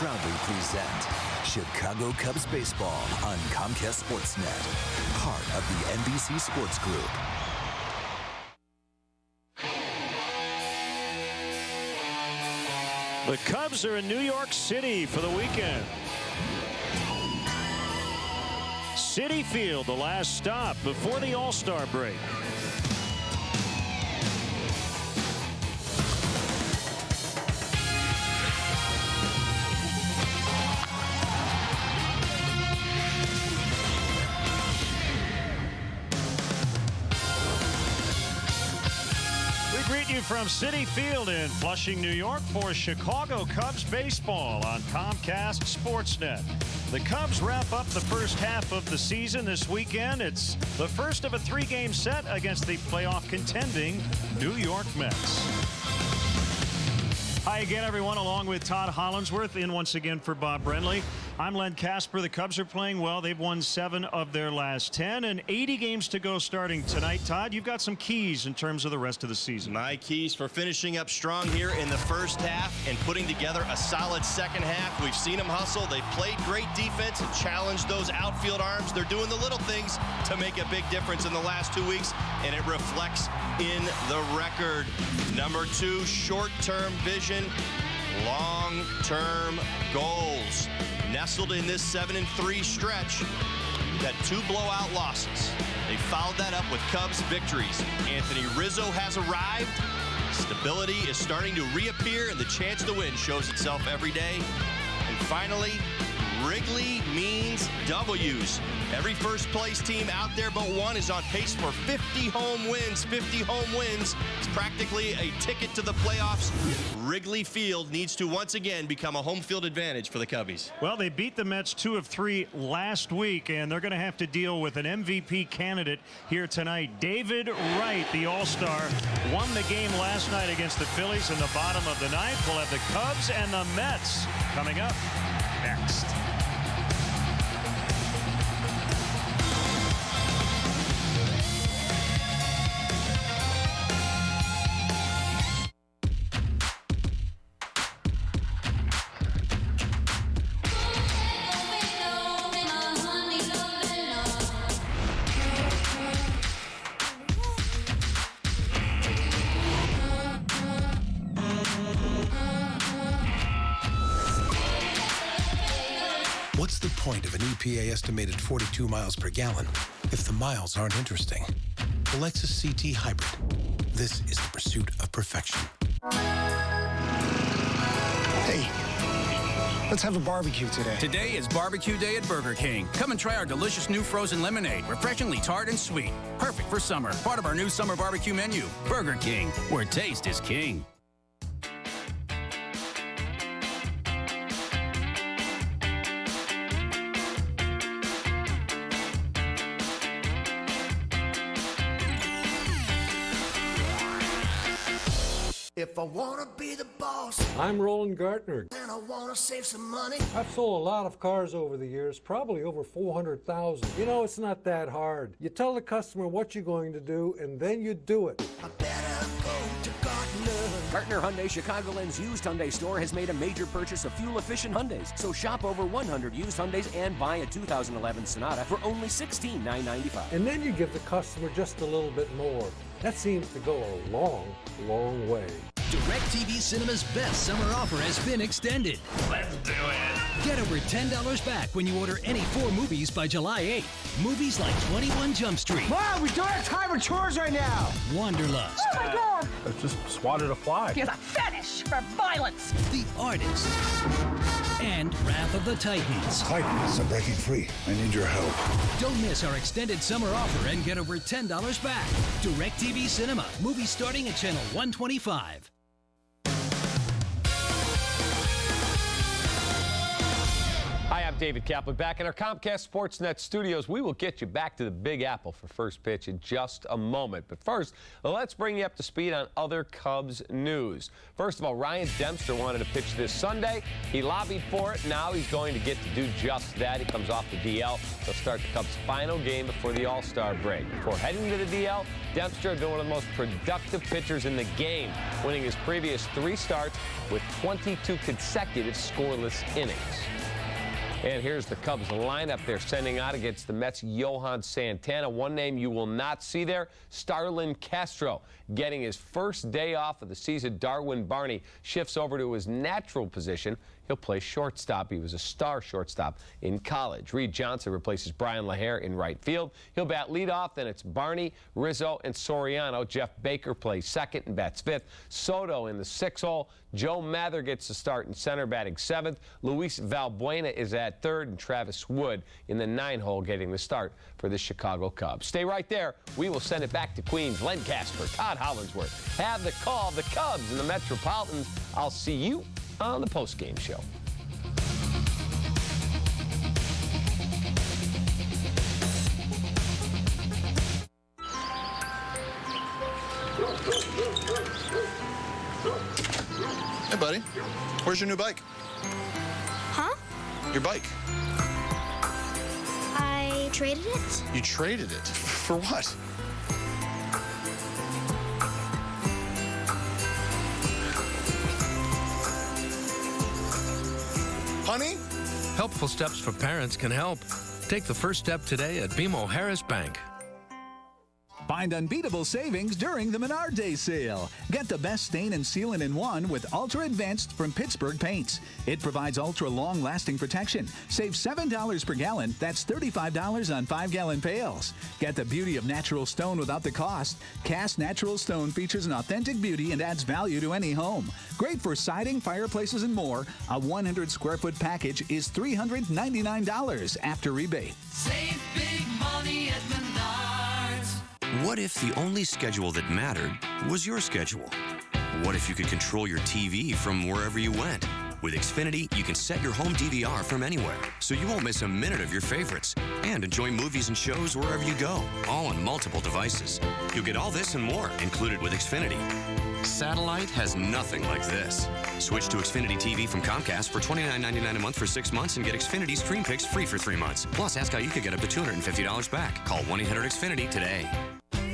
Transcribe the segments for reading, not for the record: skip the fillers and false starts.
proudly present Chicago Cubs baseball on Comcast Sportsnet, part of the NBC Sports Group. The Cubs are in New York City for the weekend. Citi Field, the last stop before the All-Star break. From Citi Field in Flushing, New York for Chicago Cubs baseball on Comcast Sportsnet. The Cubs wrap up the first half of the season this weekend. It's the first of a three-game set against the playoff contending New York Mets. Hi again, everyone, along with Todd Hollinsworth in once again for Bob Brenly. I'm Len Casper. The Cubs are playing well. They've won 7 of their last 10 and 80 games to go starting tonight. Todd, you've got some keys in terms of the rest of the season. My keys for finishing up strong here in the first half and putting together a solid second half. We've seen them hustle. They've played great defense and challenged those outfield arms. They're doing the little things to make a big difference in the last 2 weeks, and it reflects in the record. Number 2, short-term vision, long-term goals. Nestled in this 7-3 stretch, that 2 blowout losses. They followed that up with Cubs victories. Anthony Rizzo has arrived. Stability is starting to reappear, and the chance to win shows itself every day. And finally, Wrigley means W's. Every first-place team out there but one is on pace for 50 home wins. 50 home wins. It's practically a ticket to the playoffs. Wrigley Field needs to once again become a home field advantage for the Cubbies. Well, they beat the Mets 2 of 3 last week, and they're going to have to deal with an MVP candidate here tonight. David Wright, the All-Star, won the game last night against the Phillies in the bottom of the ninth. We'll have the Cubs and the Mets coming up next. What's the point of an EPA estimated 42 miles per gallon if the miles aren't interesting? The Lexus CT Hybrid. This is the pursuit of perfection. Hey, let's have a barbecue today. Today is barbecue day at Burger King. Come and try our delicious new frozen lemonade, refreshingly tart and sweet. Perfect for summer. Part of our new summer barbecue menu. Burger King, where taste is king. If I wanna be the boss, I'm Roland Gartner. and I wanna save some money. I've sold a lot of cars over the years, probably over 400,000. You know, it's not that hard. You tell the customer what you're going to do, and then you do it. I better go to Gartner. Gartner Hyundai Chicagoland's used Hyundai store has made a major purchase of fuel-efficient Hyundais. So shop over 100 used Hyundais and buy a 2011 Sonata for only $16,995. And then you give the customer just a little bit more. That seems to go a long, long way. DirecTV Cinema's best summer offer has been extended. Let's do it. Get over $10 back when you order any 4 movies by July 8th. Movies like 21 Jump Street. Mom, we don't have time for chores right now. Wanderlust. Oh my God! I just swatted a fly. He has a fetish for violence. The Artist. And Wrath of the Titans. Titans are breaking free. I need your help. Don't miss our extended summer offer and get over $10 back. DirecTV Cinema. Movies starting at channel 125. Hi, I'm David Kaplan back in our Comcast Sportsnet studios. We will get you back to the Big Apple for first pitch in just a moment. But first, let's bring you up to speed on other Cubs news. First of all, Ryan Dempster wanted to pitch this Sunday. He lobbied for it. Now he's going to get to do just that. He comes off the DL. He'll start the Cubs' final game before the All-Star break. Before heading to the DL, Dempster had been one of the most productive pitchers in the game, winning his previous 3 starts with 22 consecutive scoreless innings. And here's the Cubs lineup they're sending out against the Mets' Johan Santana. One name you will not see there, Starlin Castro. Getting his first day off of the season, Darwin Barney shifts over to his natural position. He'll play shortstop. He was a star shortstop in college. Reed Johnson replaces Brian LaHare in right field. He'll bat leadoff. Then it's Barney, Rizzo, and Soriano. Jeff Baker plays second and bats fifth. Soto in the 6th hole. Joe Mather gets the start in center, batting 7th. Luis Valbuena is at 3rd, and Travis Wood in the 9 hole getting the start for the Chicago Cubs. Stay right there. We will send it back to Queens. Len Casper, Todd Hollinsworth have the call of the Cubs and the Metropolitans. I'll see you on the postgame show. Hey, buddy. Where's your new bike? Huh? Your bike. I traded it. You traded it? For what? Honey? Helpful steps for parents can help. Take the first step today at BMO Harris Bank. Find unbeatable savings during the Menard Day sale. Get the best stain and sealant in one with Ultra Advanced from Pittsburgh Paints. It provides ultra long-lasting protection. Save $7 per gallon. That's $35 on 5-gallon pails. Get the beauty of natural stone without the cost. Cast Natural Stone features an authentic beauty and adds value to any home. Great for siding, fireplaces, and more. A 100-square-foot package is $399 after rebate. Save big money at Menards. What if the only schedule that mattered was your schedule? What if you could control your TV from wherever you went? With Xfinity, you can set your home DVR from anywhere, so you won't miss a minute of your favorites. And enjoy movies and shows wherever you go, all on multiple devices. You'll get all this and more included with Xfinity. Satellite has nothing like this. Switch to Xfinity TV from Comcast for $29.99 a month for 6 months and get Xfinity Stream Picks free for 3 months. Plus, ask how you could get up to $250 back. Call 1-800-XFINITY today.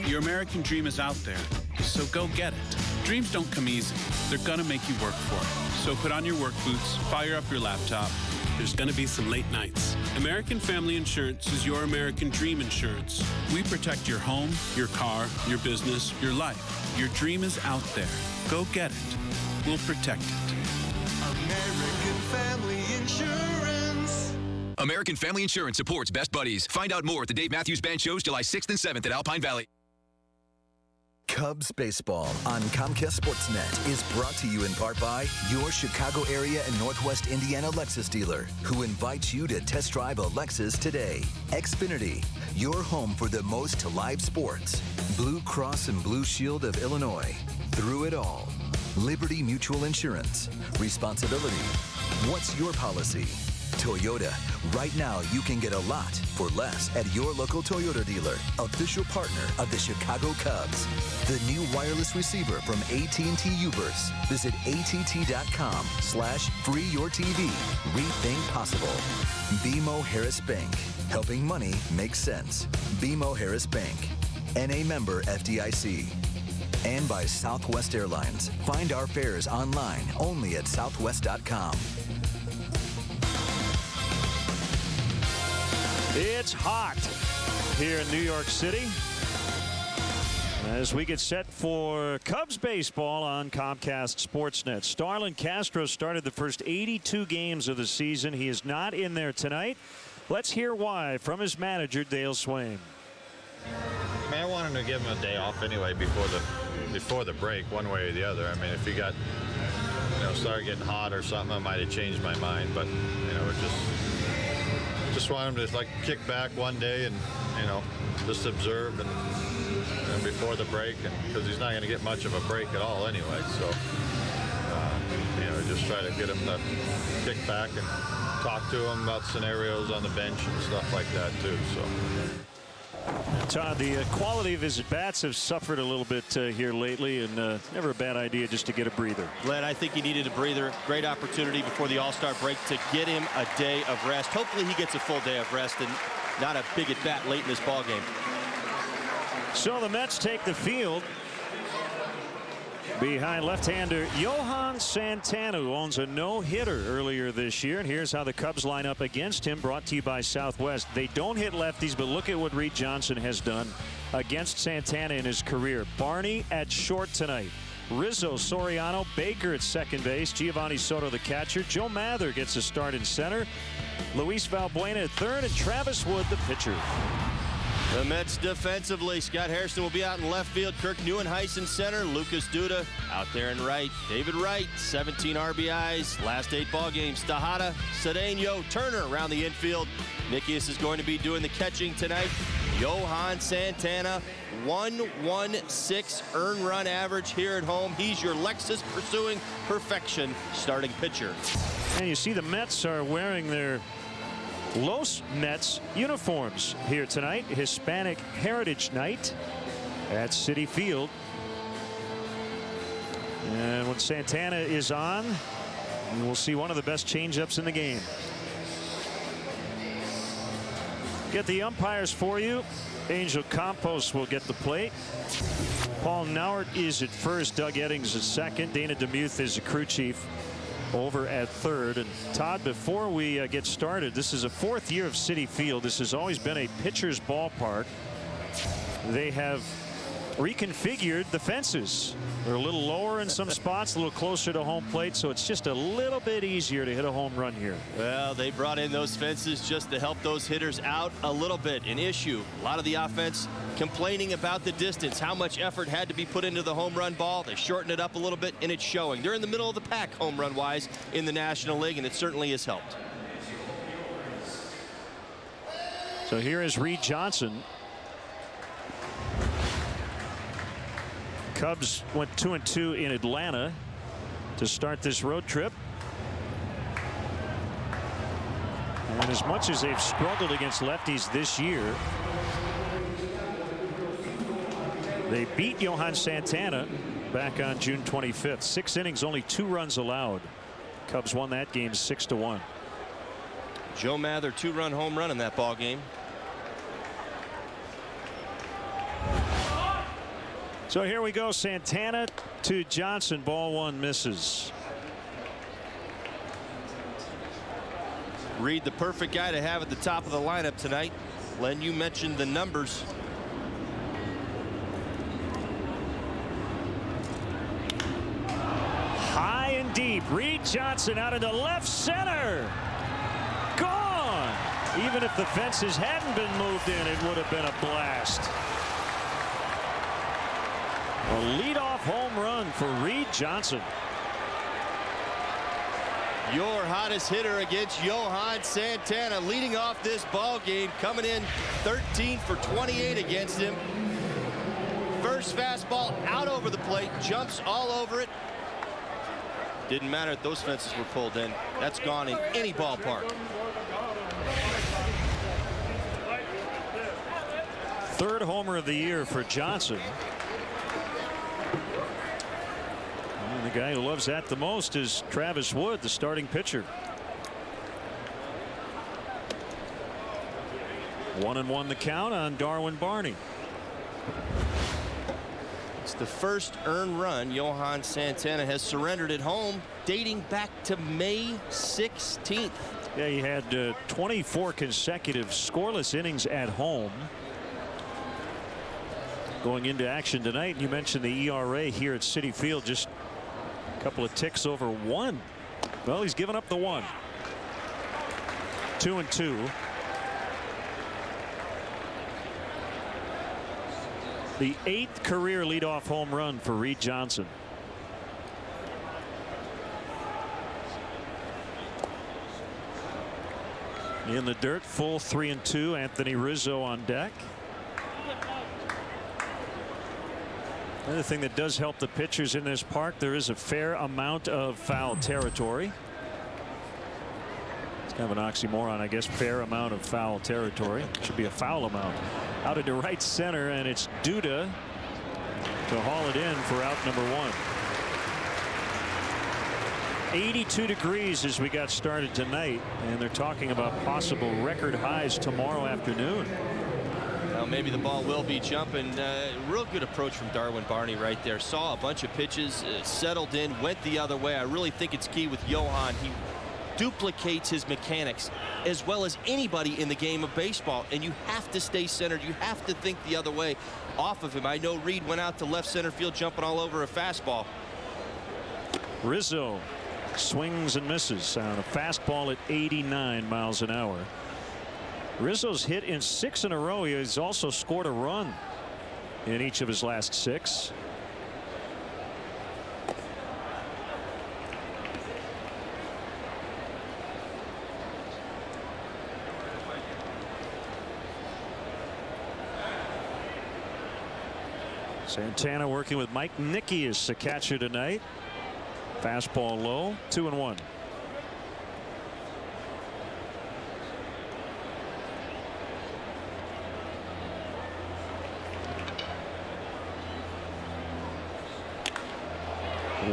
Your American dream is out there, so go get it. Dreams don't come easy. They're gonna make you work for it. So put on your work boots, fire up your laptop. There's gonna be some late nights. American Family Insurance is your American dream insurance. We protect your home, your car, your business, your life. Your dream is out there. Go get it. We'll protect it. American Family Insurance. American Family Insurance supports Best Buddies. Find out more at the Dave Matthews Band shows July 6th and 7th at Alpine Valley. Cubs baseball on Comcast Sportsnet is brought to you in part by your Chicago area and Northwest Indiana Lexus dealer, who invites you to test drive a Lexus today. Xfinity, your home for the most live sports. Blue Cross and Blue Shield of Illinois. Through it all. Liberty Mutual Insurance. Responsibility. What's your policy? Toyota. Right now, you can get a lot for less at your local Toyota dealer, official partner of the Chicago Cubs. The new wireless receiver from AT&T Uverse. Visit att.com/freeyourtv. Rethink possible. BMO Harris Bank. Helping money make sense. BMO Harris Bank. NA member FDIC. And by Southwest Airlines. Find our fares online only at southwest.com. It's hot here in New York City as we get set for Cubs baseball on Comcast Sportsnet. Starlin Castro started the first 82 games of the season. He is not in there tonight. Let's hear why from his manager, Dale Swain. I mean, I wanted to give him a day off anyway before the break, one way or the other. I mean, if he got, started getting hot or something, I might have changed my mind. But, just want him to kick back one day and just observe and before the break, and because he's not going to get much of a break at all anyway. So just try to get him to kick back and talk to him about scenarios on the bench and stuff like that too. So. Todd, the quality of his at-bats have suffered a little bit here lately, and never a bad idea just to get a breather. Glenn, I think he needed a breather. Great opportunity before the All-Star break to get him a day of rest. Hopefully he gets a full day of rest and not a big at-bat late in this ball game. So the Mets take the field behind left-hander Johan Santana, who owns a no-hitter earlier this year. And here's how the Cubs line up against him, brought to you by Southwest. They don't hit lefties, but look at what Reed Johnson has done against Santana in his career. Barney at short tonight. Rizzo, Soriano, Baker at second base, Giovanni Soto the catcher, Joe Mather gets a start in center, Luis Valbuena at third, and Travis Wood the pitcher. The Mets defensively, Scott Harrison will be out in left field. Kirk Neuenhuis in center. Lucas Duda out there in right. David Wright, 17 RBIs, last 8 ball games. Tejada, Cedeno, Turner around the infield. Nickius is going to be doing the catching tonight. Johan Santana, 1.16 earned run average here at home. He's your Lexus pursuing perfection starting pitcher. And you see the Mets are wearing their Los Mets uniforms here tonight. Hispanic Heritage Night at Citi Field. And when Santana is on, we'll see one of the best changeups in the game. Get the umpires for you. Angel Campos will get the plate. Paul Nauert is at first. Doug Eddings at second. Dana DeMuth is the crew chief over at third. And Todd, before we get started, this is a 4th year of Citi Field. This has always been a pitcher's ballpark. They have reconfigured the fences. They're a little lower in some spots, a little closer to home plate, so it's just a little bit easier to hit a home run here. Well, they brought in those fences just to help those hitters out a little bit. An issue, a lot of the offense complaining about the distance, how much effort had to be put into the home run ball. They shortened it up a little bit, and it's showing. They're in the middle of the pack home run wise in the National League, and it certainly has helped. So here is Reed Johnson. Cubs went 2-2 in Atlanta to start this road trip. And as much as they've struggled against lefties this year, they beat Johan Santana back on June 25th. 6 innings, only 2 runs allowed. Cubs won that game 6-1. Joe Mather 2-run home run in that ball game. So here we go. Santana to Johnson. Ball 1 misses. Reed, the perfect guy to have at the top of the lineup tonight. Len, you mentioned the numbers. High and deep. Reed Johnson out into left center. Gone. Even if the fences hadn't been moved in, it would have been a blast. A leadoff home run for Reed Johnson. Your hottest hitter against Johan Santana, leading off this ball game, coming in 13 for 28 against him. First fastball out over the plate, jumps all over it. Didn't matter if those fences were pulled in. That's gone in any ballpark. Third homer of the year for Johnson. And the guy who loves that the most is Travis Wood, the starting pitcher. 1-1 the count on Darwin Barney. It's the first earned run Johan Santana has surrendered at home dating back to May 16th. Yeah, he had 24 consecutive scoreless innings at home going into action tonight. You mentioned the ERA here at Citi Field, just a couple of ticks over 1. Well, he's given up the 1. 2-2. The 8th career leadoff home run for Reed Johnson. In the dirt, full 3-2. Anthony Rizzo on deck. Another thing that does help the pitchers in this park, there is a fair amount of foul territory. It's kind of an oxymoron, I guess. Fair amount of foul territory. Should be a foul amount. Out into right center, and it's Duda to haul it in for out number 1. 82 degrees as we got started tonight, and they're talking about possible record highs tomorrow afternoon. Well, maybe the ball will be jumping. Real good approach from Darwin Barney right there. Saw a bunch of pitches, settled in, went the other way. I really think it's key with Johan. He duplicates his mechanics as well as anybody in the game of baseball, and you have to stay centered. You have to think the other way off of him. I know Reed went out to left center field jumping all over a fastball. Rizzo swings and misses on a fastball at 89 miles an hour. Rizzo's hit in 6 in a row. He's also scored a run in each of his last 6. Santana working with Mike Nicky as the catcher tonight. Fastball low, 2-1.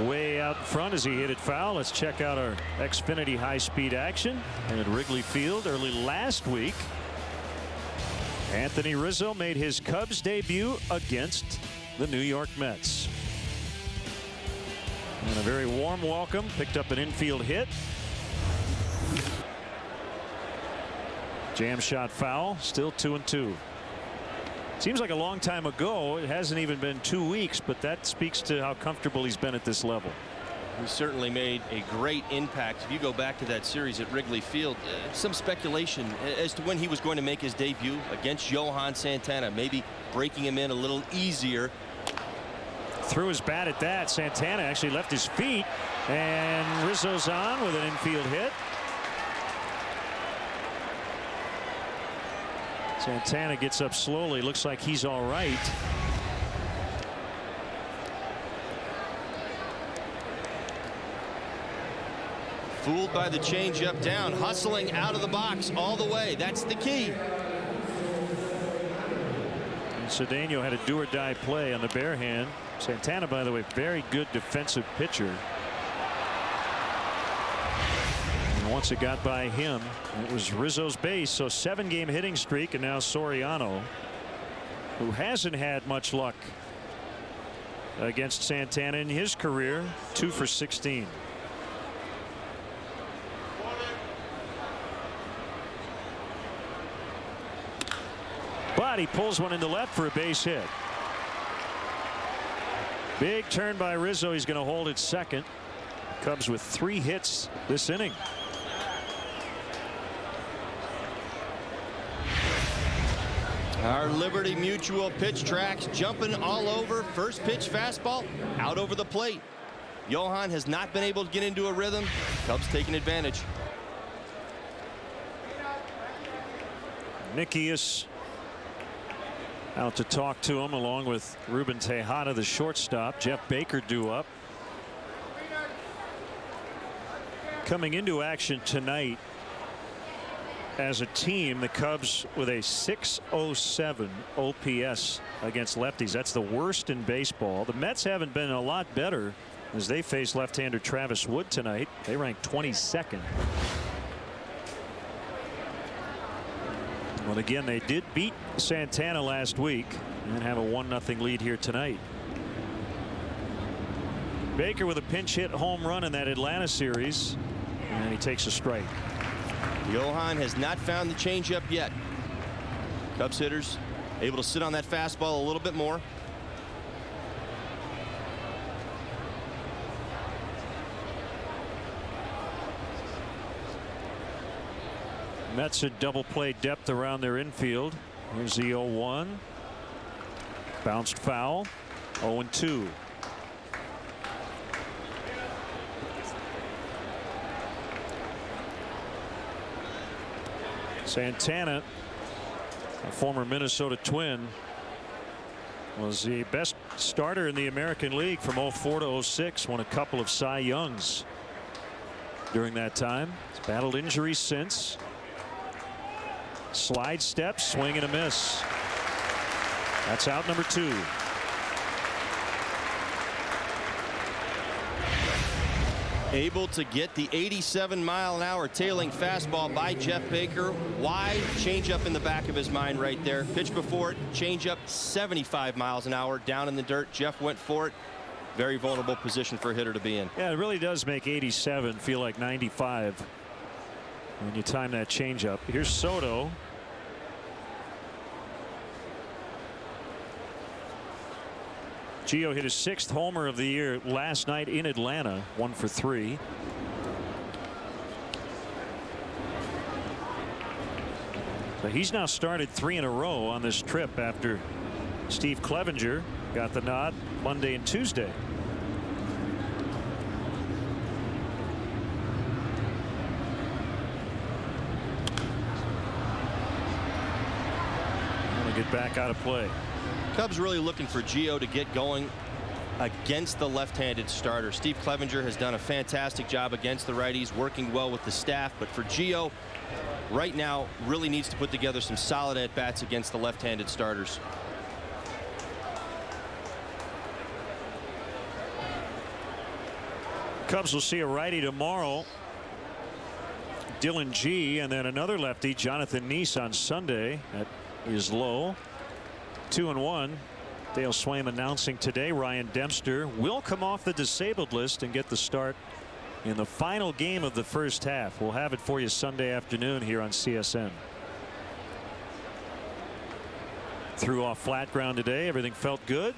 Way out in front as he hit it foul. Let's check out our Xfinity high-speed action at Wrigley Field early last week. Anthony Rizzo made his Cubs debut against the New York Mets. And a very warm welcome. Picked up an infield hit. Jam shot foul. Still 2-2. Seems like a long time ago. It hasn't even been 2 weeks, but that speaks to how comfortable he's been at this level. He certainly made a great impact. If you go back to that series at Wrigley Field, some speculation as to when he was going to make his debut against Johan Santana, maybe breaking him in a little easier. Threw his bat at that. Santana actually left his feet, and Rizzo's on with an infield hit. Santana gets up slowly. Looks like he's all right. Fooled by the changeup down, hustling out of the box all the way. That's the key. And Cedeno had a do-or-die play on the bare hand. Santana, by the way, very good defensive pitcher. And once it got by him, it was Rizzo's base. So 7-game hitting streak, and now Soriano, who hasn't had much luck against Santana in his career, 2 for 16. But he pulls one into left for a base hit. Big turn by Rizzo. He's going to hold it second. Cubs with 3 hits this inning. Our Liberty Mutual pitch tracks jumping all over. First pitch fastball out over the plate. Johan has not been able to get into a rhythm. Cubs taking advantage. Nikias out to talk to him, along with Ruben Tejada, the shortstop. Jeff Baker due up. Coming into action tonight as a team, the Cubs with a .607 OPS against lefties. That's the worst in baseball. The Mets haven't been a lot better as they face left-hander Travis Wood tonight. They rank 22nd. Well, again, they did beat Santana last week and have a 1-0 lead here tonight. Baker with a pinch hit home run in that Atlanta series, and he takes a strike. Johan has not found the changeup yet. Cubs hitters able to sit on that fastball a little bit more. Mets had double play depth around their infield. Here's the 0-1. Bounced foul. 0-2. Santana, a former Minnesota Twin, Was the best starter in the American League from 04 to 06. Won a couple of Cy Youngs during that time. He's battled injuries since. Slide step, swing and a miss. That's out number 2. Able to get the 87-mile-an-hour tailing fastball by Jeff Baker. Why? Changeup in the back of his mind right there. Pitch before it, changeup 75 miles an hour down in the dirt. Jeff went for it. Very vulnerable position for a hitter to be in. Yeah, it really does make 87 feel like 95 when you time that changeup. Here's Soto. Gio hit his 6th homer of the year last night in Atlanta. 1 for 3. So he's now started 3 in a row on this trip after Steve Clevenger got the nod Monday and Tuesday. Get back out of play. Cubs really looking for Gio to get going against the left-handed starter. Steve Clevenger has done a fantastic job against the righties, working well with the staff, but for Gio right now really needs to put together some solid at-bats against the left-handed starters. Cubs will see a righty tomorrow, Dylan G, and then another lefty, Jonathan Neese, on Sunday. That is low. 2-1. Dale Swaim announcing today Ryan Dempster will come off the disabled list and get the start in the final game of the first half. We'll have it for you Sunday afternoon here on CSN. Threw off flat ground today. Everything felt good.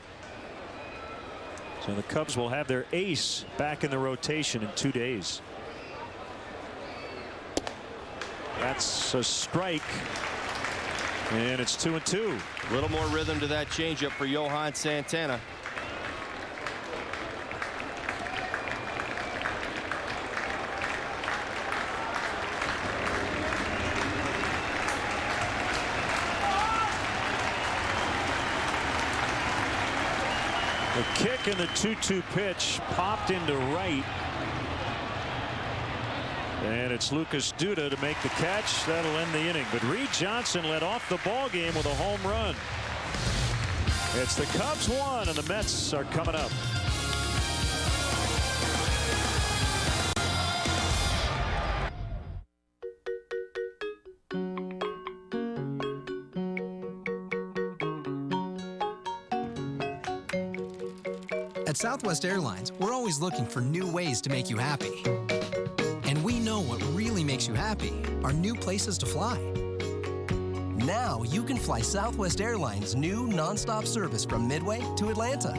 So the Cubs will have their ace back in the rotation in 2 days. That's a strike. And it's 2-2. A little more rhythm to that changeup for Johan Santana. The kick and the 2-2 pitch popped into right. And it's Lucas Duda to make the catch. That'll end the inning. But Reed Johnson led off the ball game with a home run. It's the Cubs 1 and the Mets are coming up. At Southwest Airlines, we're always looking for new ways to make you happy. And we know what really makes you happy are new places to fly. Now you can fly Southwest Airlines' new nonstop service from Midway to Atlanta.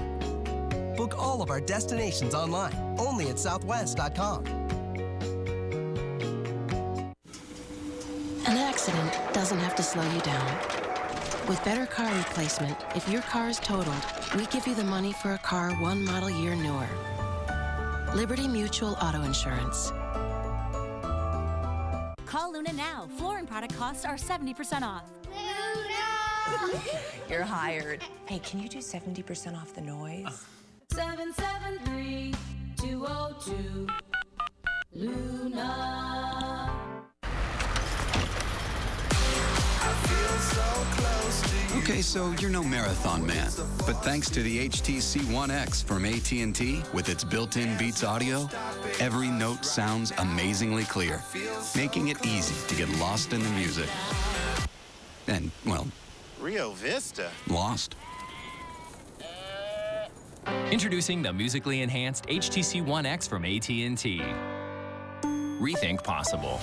Book all of our destinations online, only at southwest.com. An accident doesn't have to slow you down. With Better Car Replacement, if your car is totaled, we give you the money for a car 1 model year newer. Liberty Mutual Auto Insurance. Call Luna now. Flooring product costs are 70% off. Luna! You're hired. Hey, can you do 70% off the noise? 773-202 Luna. Okay, so you're no marathon man, but thanks to the HTC One X from AT&T with its built-in Beats audio, every note sounds amazingly clear, making it easy to get lost in the music. And, well, Rio Vista. lost. Introducing the musically enhanced HTC One X from AT&T. Rethink possible.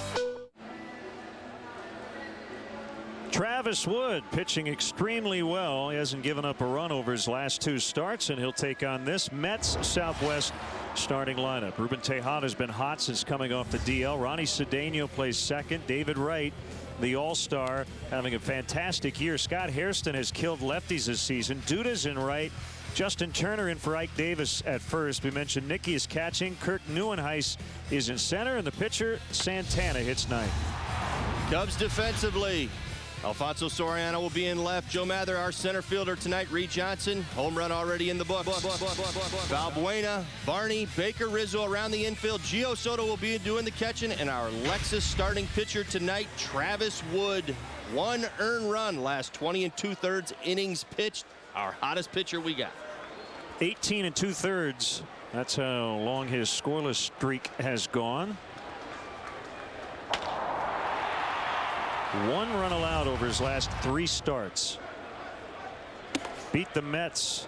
Travis Wood pitching extremely well. He hasn't given up a run over his last 2 starts, and he'll take on this Mets Southwest starting lineup. Ruben Tejada's been hot since coming off the DL. Ronnie Cedeno plays second. David Wright, the all-star, having a fantastic year. Scott Hairston has killed lefties this season. Duda's in right. Justin Turner in for Ike Davis at first. We mentioned Nicky is catching. Kirk Neuenhuis is in center, and the pitcher Santana hits ninth. Cubs defensively. Alfonso Soriano will be in left. Joe Mather, our center fielder tonight. Reed Johnson, home run already in the books. Valbuena, Barney, Baker, Rizzo around the infield. Gio Soto will be doing the catching. And our Lexus starting pitcher tonight, Travis Wood. 1 earned run, last 20 2/3 innings pitched. Our hottest pitcher we got. 18 2/3. That's how long his scoreless streak has gone. 1 run allowed over his last 3 starts. Beat the Mets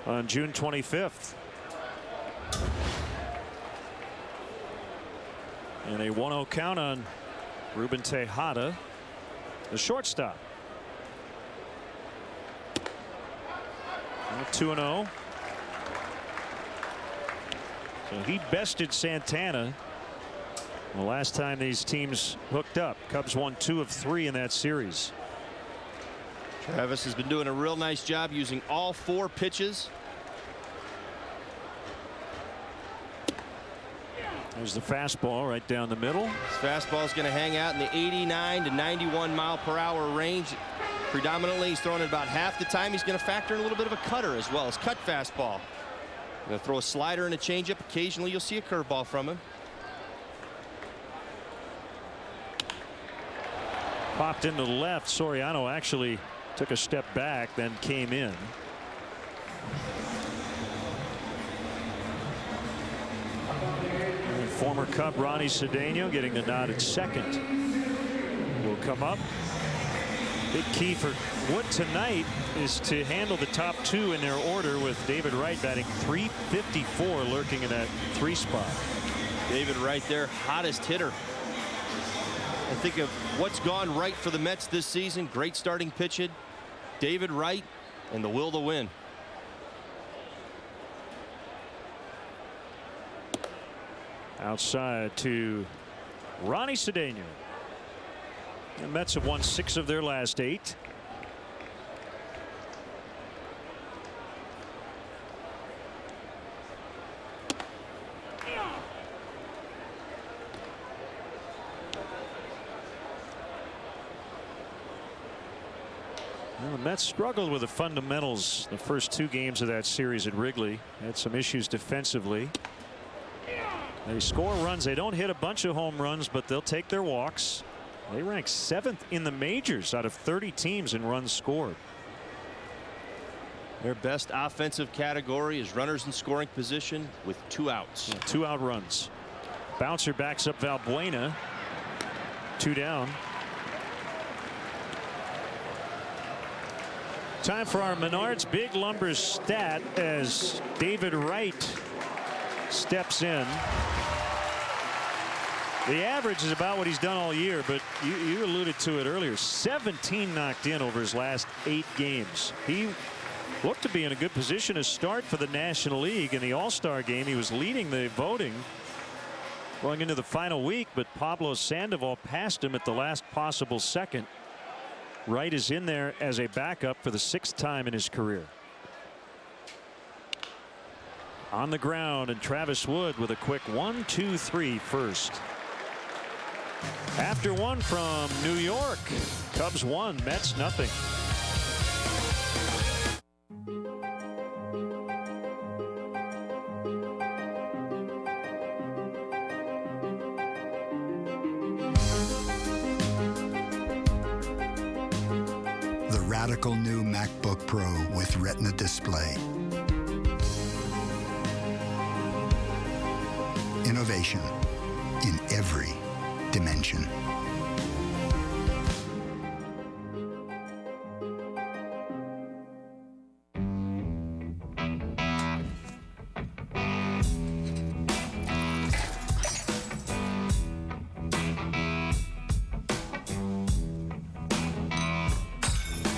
on June 25th. And a 1-0 count on Ruben Tejada, the shortstop. 2-0. So he bested Santana the last time these teams hooked up. Cubs won 2 of 3 in that series. Travis has been doing a real nice job using all 4 pitches. There's the fastball right down the middle. His fastball is going to hang out in the 89 to 91 mile per hour range. Predominantly, he's throwing it about half the time. He's going to factor in a little bit of a cutter as well as cut fastball. Going to throw a slider and a changeup. Occasionally, you'll see a curveball from him. Popped into the left. Soriano actually took a step back, then came in. And former Cub Ronnie Cedeno getting the nod at second will come up. Big key for Wood tonight is to handle the top 2 in their order, with David Wright batting .354, lurking in that 3 spot. David Wright, their hottest hitter. I think of what's gone right for the Mets this season. Great starting pitching, David Wright, and the will to win. Outside to Ronnie Cedeno. The Mets have won 6 of their last 8. Well, the Mets struggled with the fundamentals the first 2 games of that series at Wrigley. Had some issues defensively. They score runs. They don't hit a bunch of home runs, but they'll take their walks. They rank 7th in the majors out of 30 teams in runs scored. Their best offensive category is runners in scoring position with 2 outs. 2 out runs. Bouncer backs up Valbuena. 2 down. Time for our Menards Big Lumber stat as David Wright steps in. The average is about what he's done all year, but you alluded to it earlier. 17 knocked in over his last 8 games. He looked to be in a good position to start for the National League. In the All-Star game, he was leading the voting going into the final week, but Pablo Sandoval passed him at the last possible second. Wright is in there as a backup for the 6th time in his career. On the ground, and Travis Wood with a quick 1-2-3 first. After 1 from New York, Cubs 1, Mets nothing. The radical new MacBook Pro with Retina display. Innovation in every dimension.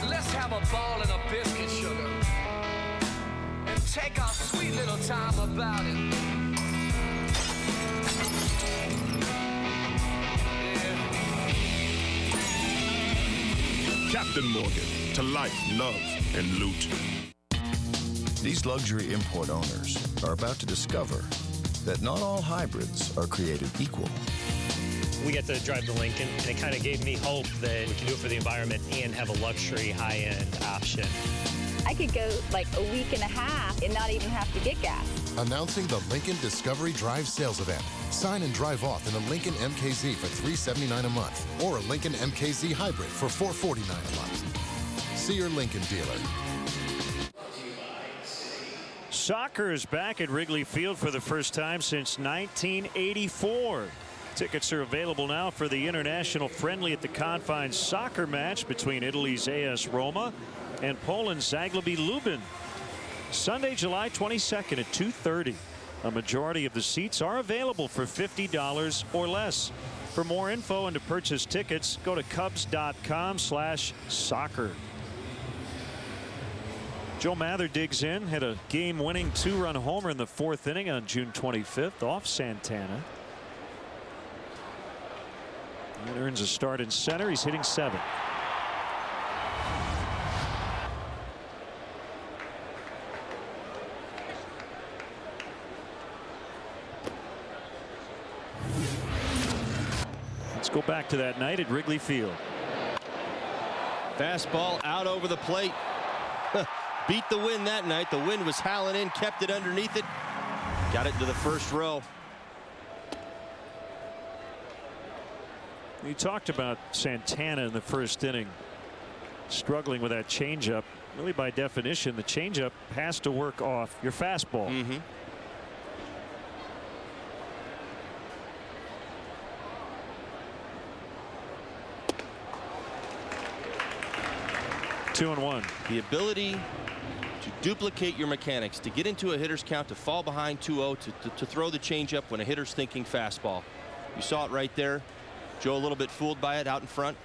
Let's have a ball and a biscuit, sugar, and take our sweet little time about it. Captain Morgan, to life, love, and loot. These luxury import owners are about to discover that not all hybrids are created equal. We get to drive the Lincoln, and it kind of gave me hope that we can do it for the environment and have a luxury high-end option. I could go like a week and a half and not even have to get gas. Announcing the Lincoln Discovery Drive sales event. Sign and drive off in a Lincoln MKZ for $379 a month or a Lincoln MKZ Hybrid for $449 a month. See your Lincoln dealer. Soccer is back at Wrigley Field for the first time since 1984. Tickets are available now for the international friendly at the confines soccer match between Italy's AS Roma and Poland's Zagłębie Lubin. Sunday, July 22nd at 2:30. A majority of the seats are available for $50 or less. For more info and to purchase tickets, go to Cubs.com/soccer. Joe Mather digs in, had a game-winning 2-run homer in the 4th inning on June 25th off Santana. And earns a start in center. He's hitting 7th. Let's go back to that night at Wrigley Field. Fastball out over the plate. Beat the wind that night. The wind was howling in, kept it underneath it. Got it into the first row. We talked about Santana in the first inning struggling with that changeup. Really, by definition, the changeup has to work off your fastball. Mm-hmm. Two and one. The ability to duplicate your mechanics, to get into a hitter's count, to fall behind 2-0, to throw the changeup when a hitter's thinking fastball. You saw it right there. Joe a little bit fooled by it out in front.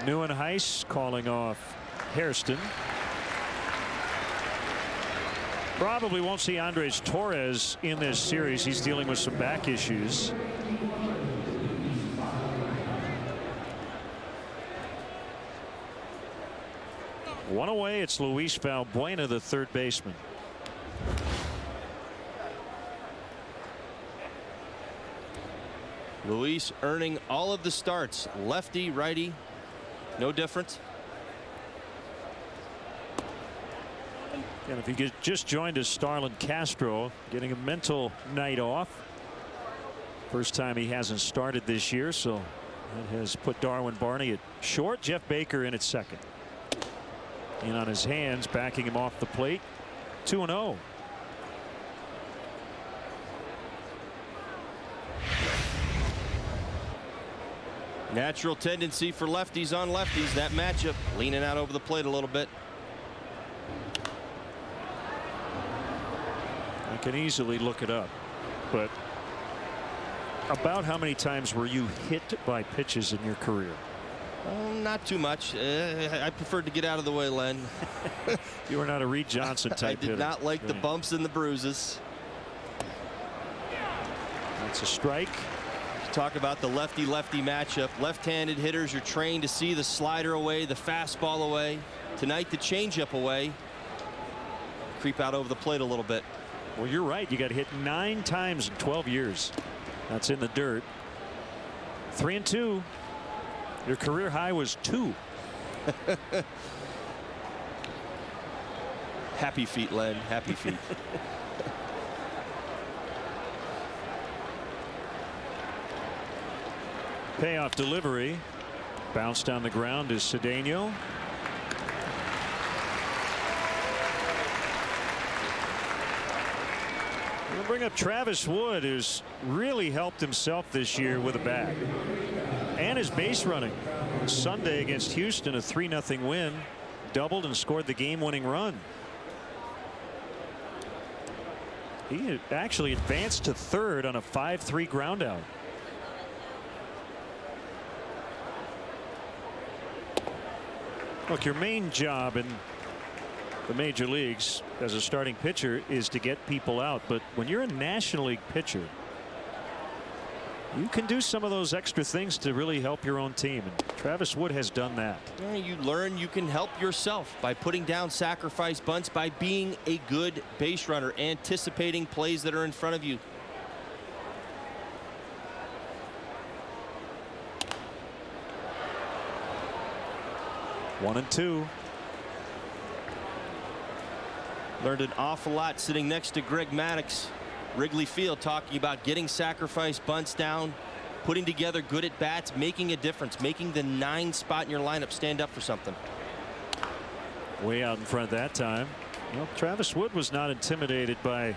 Neuenhuis calling off Hairston. Probably won't see Andres Torres in this series. He's dealing with some back issues. One away. It's Luis Valbuena, the third baseman. Luis earning all of the starts. Lefty, righty, no difference. And if you just joined us, Starlin Castro getting a mental night off. First time he hasn't started this year, so that has put Darwin Barney at short. Jeff Baker in at second. In on his hands, backing him off the plate. 2-0. Natural tendency for lefties on lefties. That matchup, leaning out over the plate a little bit. I can easily look it up, but about how many times were you hit by pitches in your career? Not too much. I preferred to get out of the way, Len. You were not a Reed Johnson type hitter. I did not like the bumps and the bruises. That's a strike. Talk about the lefty-lefty matchup. Left-handed hitters are trained to see the slider away, the fastball away. Tonight, the changeup away. Creep out over the plate a little bit. Well, you're right. You got hit 9 times in 12 years. That's in the dirt. 3-2. Your career high was 2. Happy feet, Len. Happy feet. Payoff delivery. Bounce down the ground is Cedeno. We'll bring up Travis Wood, who's really helped himself this year with a bat. And his base running. Sunday against Houston, a 3-0 win. Doubled and scored the game-winning run. He had actually advanced to third on a 5-3 groundout. Look, your main job in the major leagues as a starting pitcher is to get people out. But when you're a National League pitcher, You can do some of those extra things to really help your own team, and Travis Wood has done that. Yeah, you learn you can help yourself by putting down sacrifice bunts, by being a good base runner, anticipating plays that are in front of you. One and two. Learned an awful lot sitting next to Greg Maddux, Wrigley Field, talking about getting sacrifice bunts down, putting together good at bats, making a difference, making the 9 spot in your lineup stand up for something. Way out in front that time. Well, Travis Wood was not intimidated by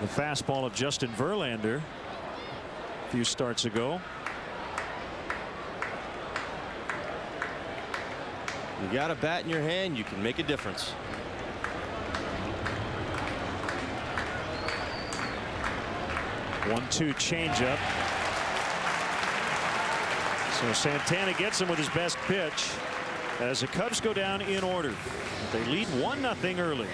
the fastball of Justin Verlander a few starts ago. You got a bat in your hand, you can make a difference. One-two changeup. So Santana gets him with his best pitch as the Cubs go down in order. They lead 1-0 early.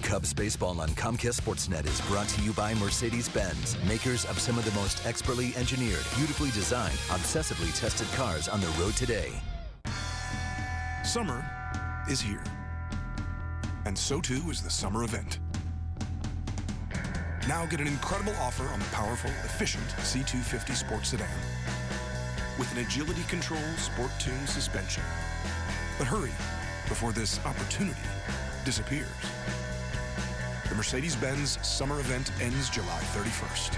Cubs baseball on Comcast Sportsnet is brought to you by Mercedes-Benz, makers of some of the most expertly engineered, beautifully designed, obsessively tested cars on the road today. Summer is here. And so too is the summer event. Now get an incredible offer on the powerful, efficient C250 Sport Sedan with an agility control sport tune suspension. But hurry before this opportunity disappears. The Mercedes-Benz summer event ends July 31st.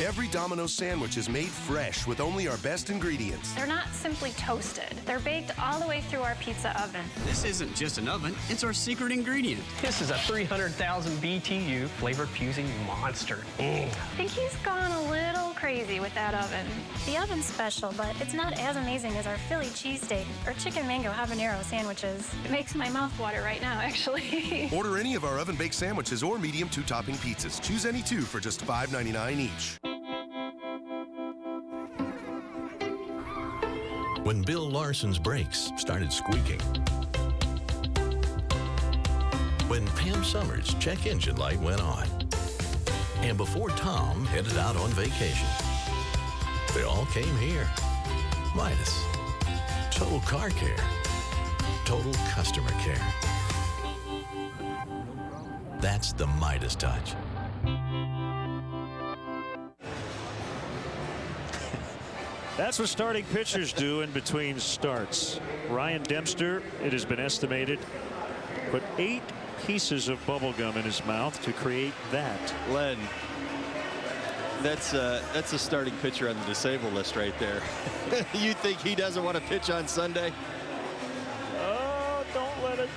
Every Domino's sandwich is made fresh with only our best ingredients. They're not simply toasted. They're baked all the way through our pizza oven. This isn't just an oven, it's our secret ingredient. This is a 300,000 BTU flavor-fusing monster. I think he's gone a little crazy with that oven. The oven's special, but it's not as amazing as our Philly cheesesteak or chicken mango habanero sandwiches. It makes my mouth water right now, actually. Order any of our oven-baked sandwiches or medium 2-topping pizzas. Choose any 2 for just $5.99 each. When Bill Larson's brakes started squeaking. When Pam Summers' check engine light went on. And before Tom headed out on vacation. They all came here. Midas. Total car care. Total customer care. That's the Midas touch. That's what starting pitchers do in between starts. Ryan Dempster, it has been estimated, put 8 pieces of bubble gum in his mouth to create that. Len, that's a starting pitcher on the disabled list right there. You think he doesn't want to pitch on Sunday? Oh, don't let it.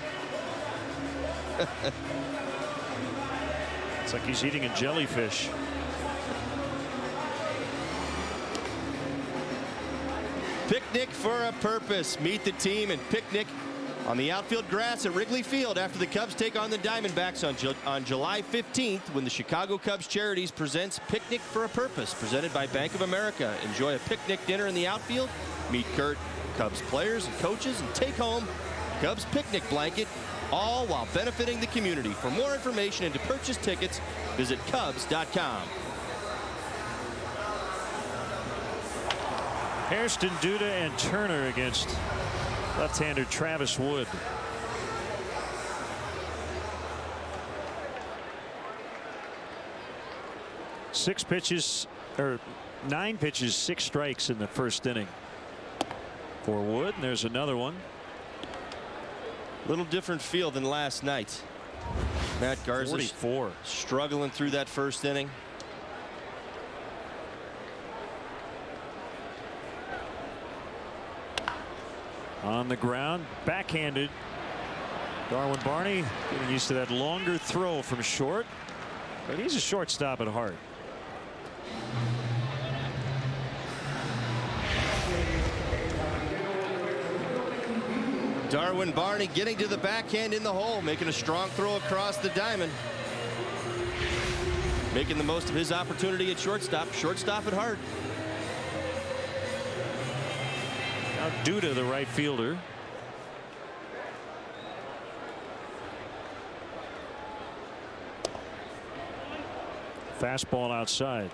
It's like he's eating a jellyfish. Picnic for a purpose. Meet the team and picnic on the outfield grass at Wrigley Field after the Cubs take on the Diamondbacks on July 15th when the Chicago Cubs Charities presents Picnic for a Purpose, presented by Bank of America. Enjoy a picnic dinner in the outfield, meet Kurt, Cubs players and coaches, and take home Cubs picnic blanket, all while benefiting the community. For more information and to purchase tickets, visit Cubs.com. Hairston, Duda, and Turner against left-hander Travis Wood. Nine pitches, 6 strikes in the first inning for Wood. And there's another one. Little different feel than last night. Matt Garza 44. Struggling through that first inning. On the ground, backhanded. Darwin Barney getting used to that longer throw from short, but he's a shortstop at heart. Darwin Barney getting to the backhand in the hole, making a strong throw across the diamond. Making the most of his opportunity at shortstop. Shortstop at heart. Now Duda, the right fielder. Fastball outside.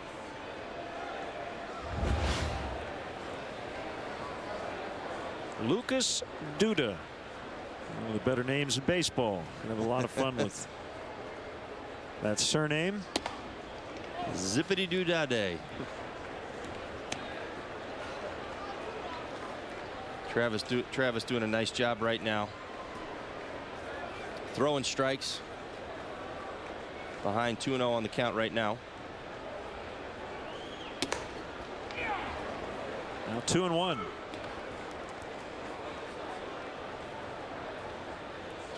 Lucas Duda. One of the better names in baseball. We have a lot of fun with that surname. Zippity doo dah day. Travis doing a nice job right now. Throwing strikes. Behind 2-0 on the count right now. Now 2-1.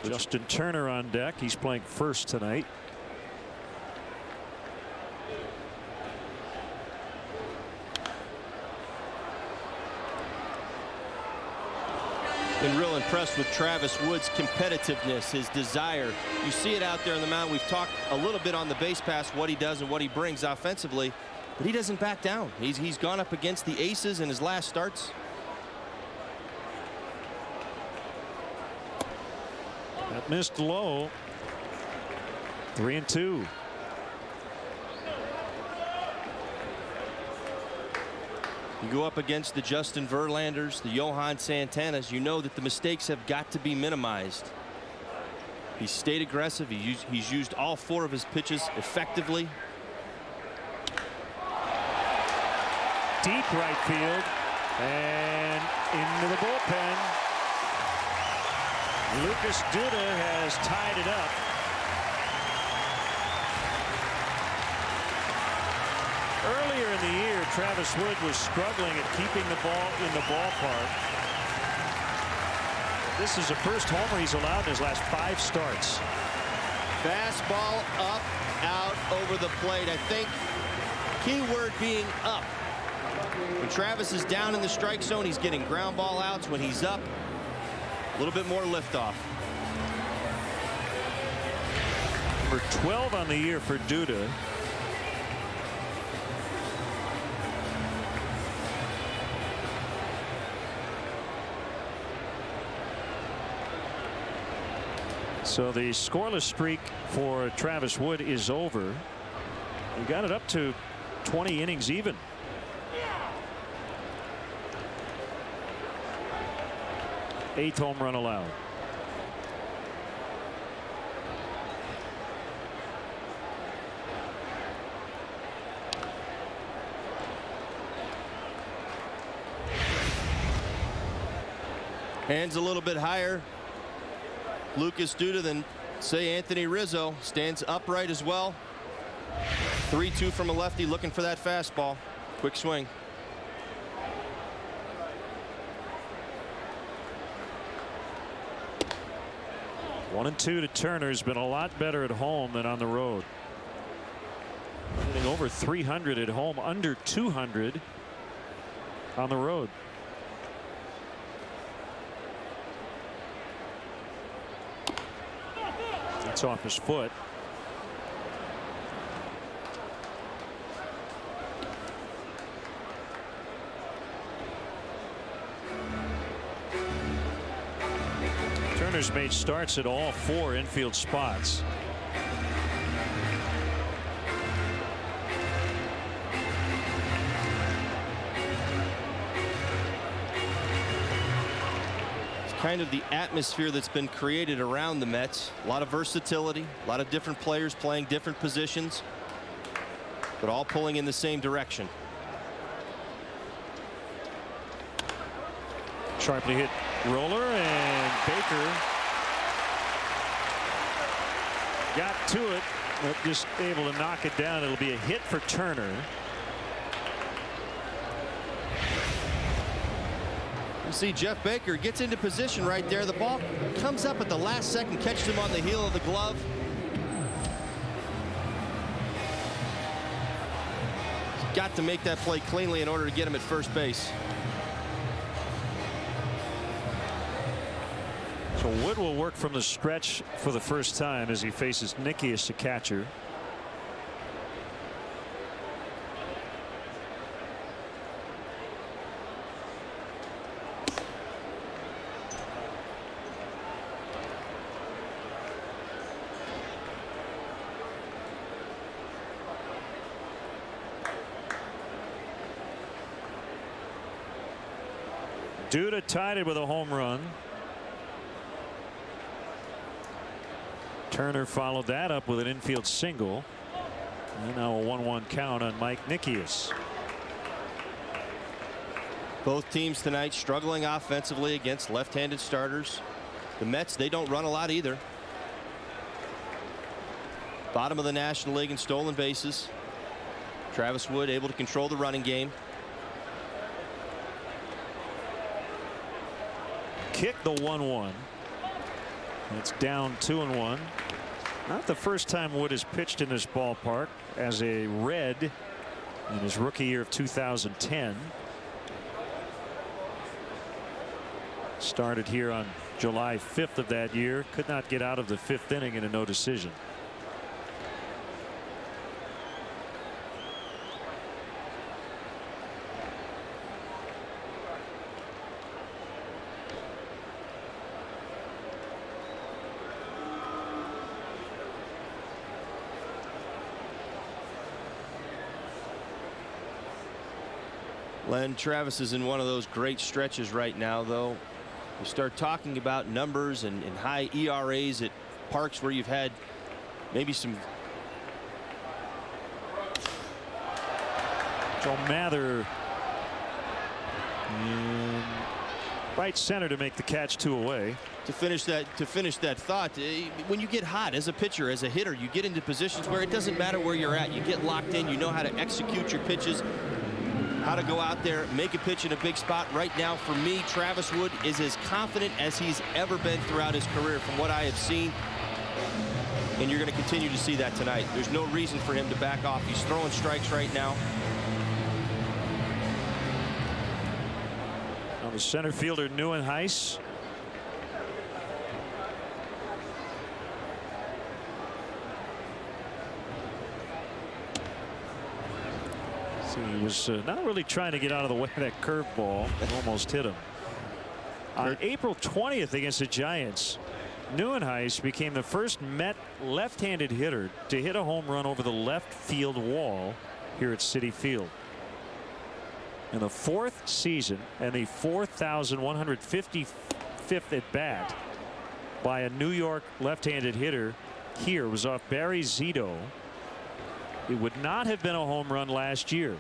Justin Turner on deck. He's playing first tonight. Been real impressed with Travis Wood's competitiveness, his desire. You see it out there on the mound. We've talked a little bit on the base pass, what he does and what he brings offensively, but he doesn't back down. He's gone up against the aces in his last starts. That missed low. 3-2. You go up against the Justin Verlanders, the Johan Santanas, you know that the mistakes have got to be minimized. He's stayed aggressive. He's used all 4 of his pitches effectively. Deep right field and into the bullpen. Lucas Duda has tied it up. Earlier in the year, Travis Wood was struggling at keeping the ball in the ballpark. This is the first homer he's allowed in his last 5 starts. Fastball up, out, over the plate. I think key word being up. When Travis is down in the strike zone, he's getting ground ball outs. When he's up, a little bit more liftoff. Number 12 on the year for Duda. So the scoreless streak for Travis Wood is over. He got it up to 20 innings even. Eighth home run allowed. Hands a little bit higher. Lucas Duda than, say, Anthony Rizzo. Stands upright as well. 3-2 from a lefty, looking for that fastball. Quick swing. One and 2 to Turner. Has been a lot better at home than on the road. Hitting over 300 at home, under 200 on the road. It's off his foot. Turner's made starts at all 4 infield spots. Kind of the atmosphere that's been created around the Mets. A lot of versatility, a lot of different players playing different positions, but all pulling in the same direction. Sharply hit roller, and Baker got to it, but just able to knock it down. It'll be a hit for Turner. You see Jeff Baker gets into position right there. The ball comes up at the last second, catches him on the heel of the glove. He's got to make that play cleanly in order to get him at first base. So Wood will work from the stretch for the first time as he faces Nickius, the catcher. Duda tied it with a home run. Turner followed that up with an infield single. And now a 1-1 count on Mike Nickias. Both teams tonight struggling offensively against left-handed starters. The Mets, they don't run a lot either. Bottom of the National League in stolen bases. Travis Wood able to control the running game. Kick the 1-1. It's down 2-1. Not the first time Wood has pitched in this ballpark as a Red in his rookie year of 2010. Started here on July 5th of that year. Could not get out of the 5th inning in a no decision. Len, Travis is in one of those great stretches right now, though. You start talking about numbers and high ERAs at parks where you've had maybe some. Joe Mather in right center to make the catch, 2 away. To finish that thought, when you get hot as a pitcher, as a hitter, you get into positions where it doesn't matter where you're at. You get locked in. You know how to execute your pitches, how to go out there, make a pitch in a big spot. Right now, for me, Travis Wood is as confident as he's ever been throughout his career from what I have seen. And you're going to continue to see that tonight. There's no reason for him to back off. He's throwing strikes right now. Now the center fielder, Neuenhuis. He was not really trying to get out of the way of that curveball. Almost hit him. On April 20th against the Giants, Neuenhuis became the first Met left-handed hitter to hit a home run over the left field wall here at Citi Field. In the 4th season and the 4,155th at bat by a New York left-handed hitter here was off Barry Zito. It would not have been a home run last year.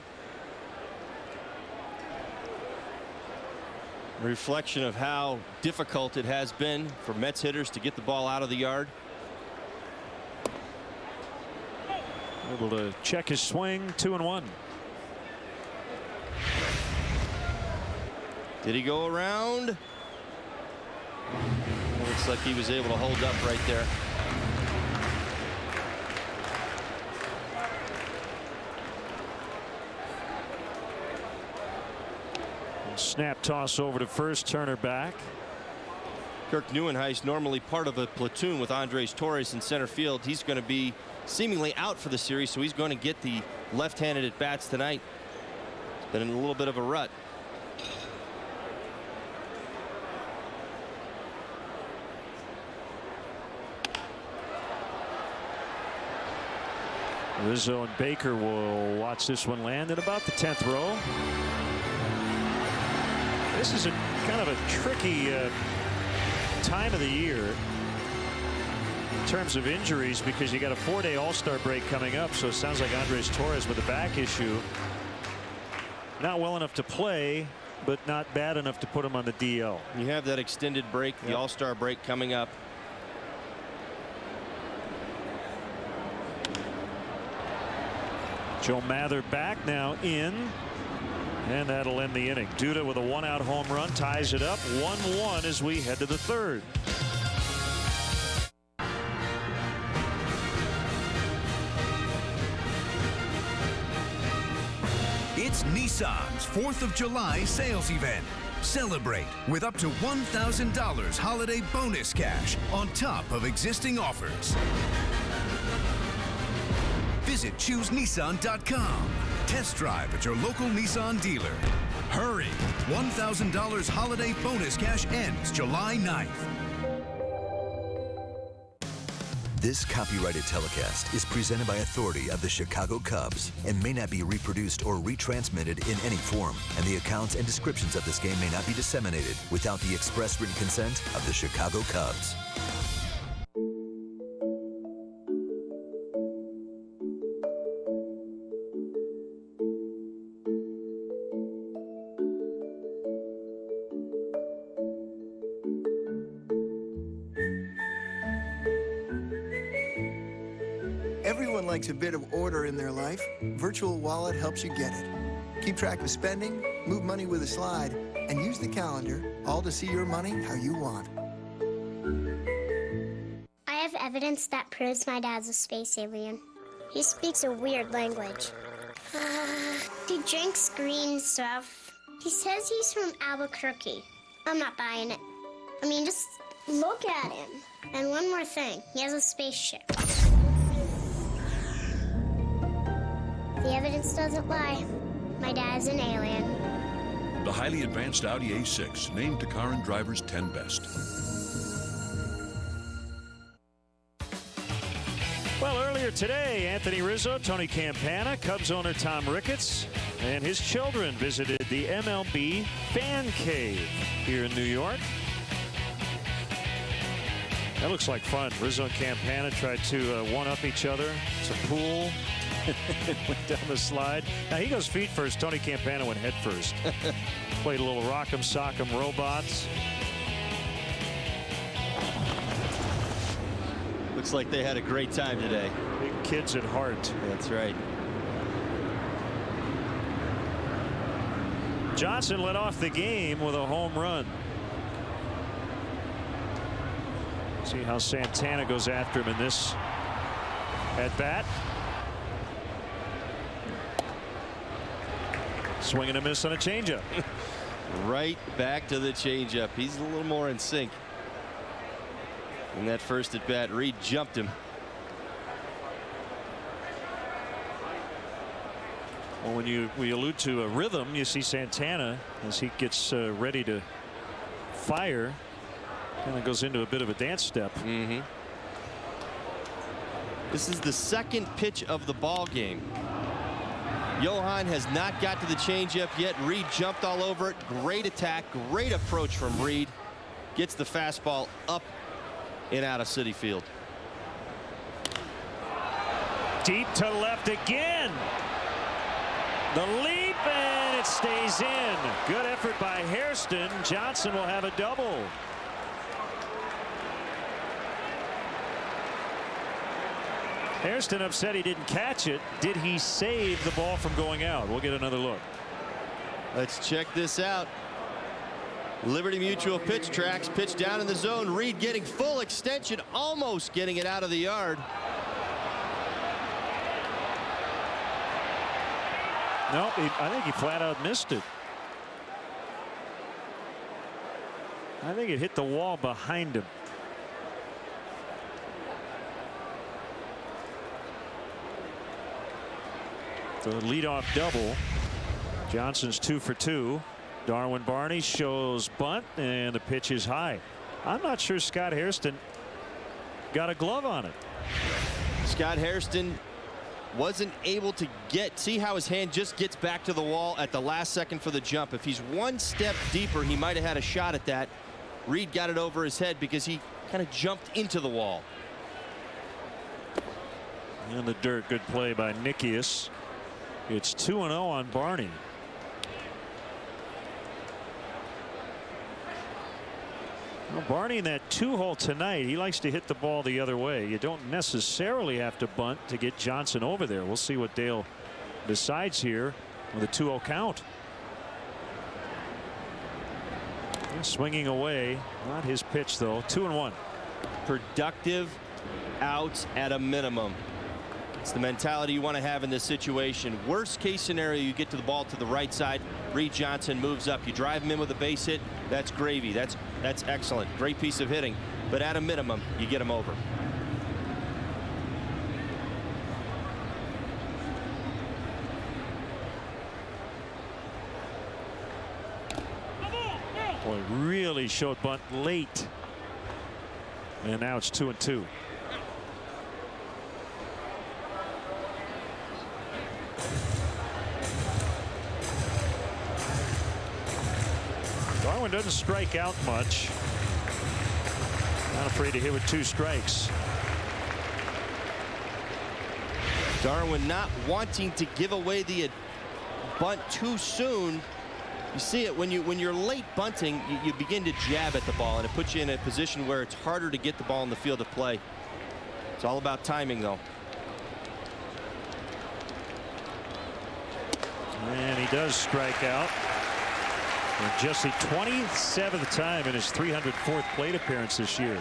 Reflection of how difficult it has been for Mets hitters to get the ball out of the yard. Able to check his swing, 2-1. Did he go around? Looks like he was able to hold up right there. Snap toss over to first. Turner back. Kirk Neuenhuis, normally part of a platoon with Andres Torres in center field. He's going to be seemingly out for the series, so he's going to get the left-handed at bats tonight. It's been in a little bit of a rut. Rizzo and Baker will watch this one land in about the 10th row. This is a kind of a tricky time of the year in terms of injuries, because you got a 4-day All-Star break coming up. So it sounds like Andres Torres with a back issue, not well enough to play, but not bad enough to put him on the DL. You have that extended break, the All-Star break coming up. Joe Mather back now in. And that'll end the inning. Duda with a 1-out home run ties it up 1-1 as we head to the 3rd. It's Nissan's 4th of July sales event. Celebrate with up to $1,000 holiday bonus cash on top of existing offers. Visit ChooseNissan.com. Test drive at your local Nissan dealer. Hurry! $1,000 holiday bonus cash ends July 9th. This copyrighted telecast is presented by authority of the Chicago Cubs and may not be reproduced or retransmitted in any form, and the accounts and descriptions of this game may not be disseminated without the express written consent of the Chicago Cubs. Everyone likes a bit of order in their life. Virtual Wallet helps you get it. Keep track of spending, move money with a slide, and use the calendar, all to see your money how you want. I have evidence that proves my dad's a space alien. He speaks a weird language. He drinks green stuff. He says he's from Albuquerque. I'm not buying it. I mean, just look at him. And one more thing, he has a spaceship. The evidence doesn't lie. My dad's an alien. The highly advanced Audi A6, named to car and driver's 10 best. Well, earlier today, Anthony Rizzo, Tony Campana, Cubs owner Tom Ricketts, and his children visited the MLB Fan Cave here in New York. That looks like fun. Rizzo and Campana tried to one-up each other. It's a pool. Went down the slide. Now he goes feet first. Tony Campana went head first. Played a little rock'em sock'em robots. Looks like they had a great time today. Big kids at heart. That's right. Johnson led off the game with a home run. See how Santana goes after him in this at bat. Swing and a miss on a changeup. Right back to the changeup. He's a little more in sync. In that first at bat, Reed jumped him. Well, when we allude to a rhythm, you see Santana as he gets ready to fire, kind of goes into a bit of a dance step. Mm-hmm. This is the second pitch of the ball game. Johan has not got to the changeup yet. Reed jumped all over it. Great attack, great approach from Reed. Gets the fastball up and out of Citi Field. Deep to left again. The leap, and it stays in. Good effort by Hairston. Johnson will have a double. Hairston upset he didn't catch it. Did he save the ball from going out? We'll get another look. Let's check this out. Liberty Mutual pitch tracks, pitch down in the zone. Reed getting full extension, almost getting it out of the yard. Nope, I think he flat out missed it. I think it hit the wall behind him. The leadoff double. Johnson's 2 for 2. Darwin Barney shows bunt, and the pitch is high. I'm not sure Scott Hairston got a glove on it. Scott Hairston wasn't able to see how his hand just gets back to the wall at the last second for the jump. If he's one step deeper, he might have had a shot at that. Reed got it over his head because he kind of jumped into the wall. In the dirt, good play by Nikias. It's 2-0 on Barney. Well, Barney in that 2-hole tonight, he likes to hit the ball the other way. You don't necessarily have to bunt to get Johnson over there. We'll see what Dale decides here with a 2-0 count. Swinging away, not his pitch though. 2-1. Productive outs at a minimum. It's the mentality you want to have in this situation. Worst case scenario, you get to the ball to the right side. Reed Johnson moves up. You drive him in with a base hit. That's gravy. That's excellent. Great piece of hitting. But at a minimum, you get him over. Boy, really showed bunt late. And now it's 2-2. Darwin doesn't strike out much. Not afraid to hit with 2 strikes. Darwin not wanting to give away the bunt too soon. You see it when you're late bunting, you begin to jab at the ball, and it puts you in a position where it's harder to get the ball in the field of play. It's all about timing, though. And he does strike out. And just the 27th time in his 304th plate appearance this year.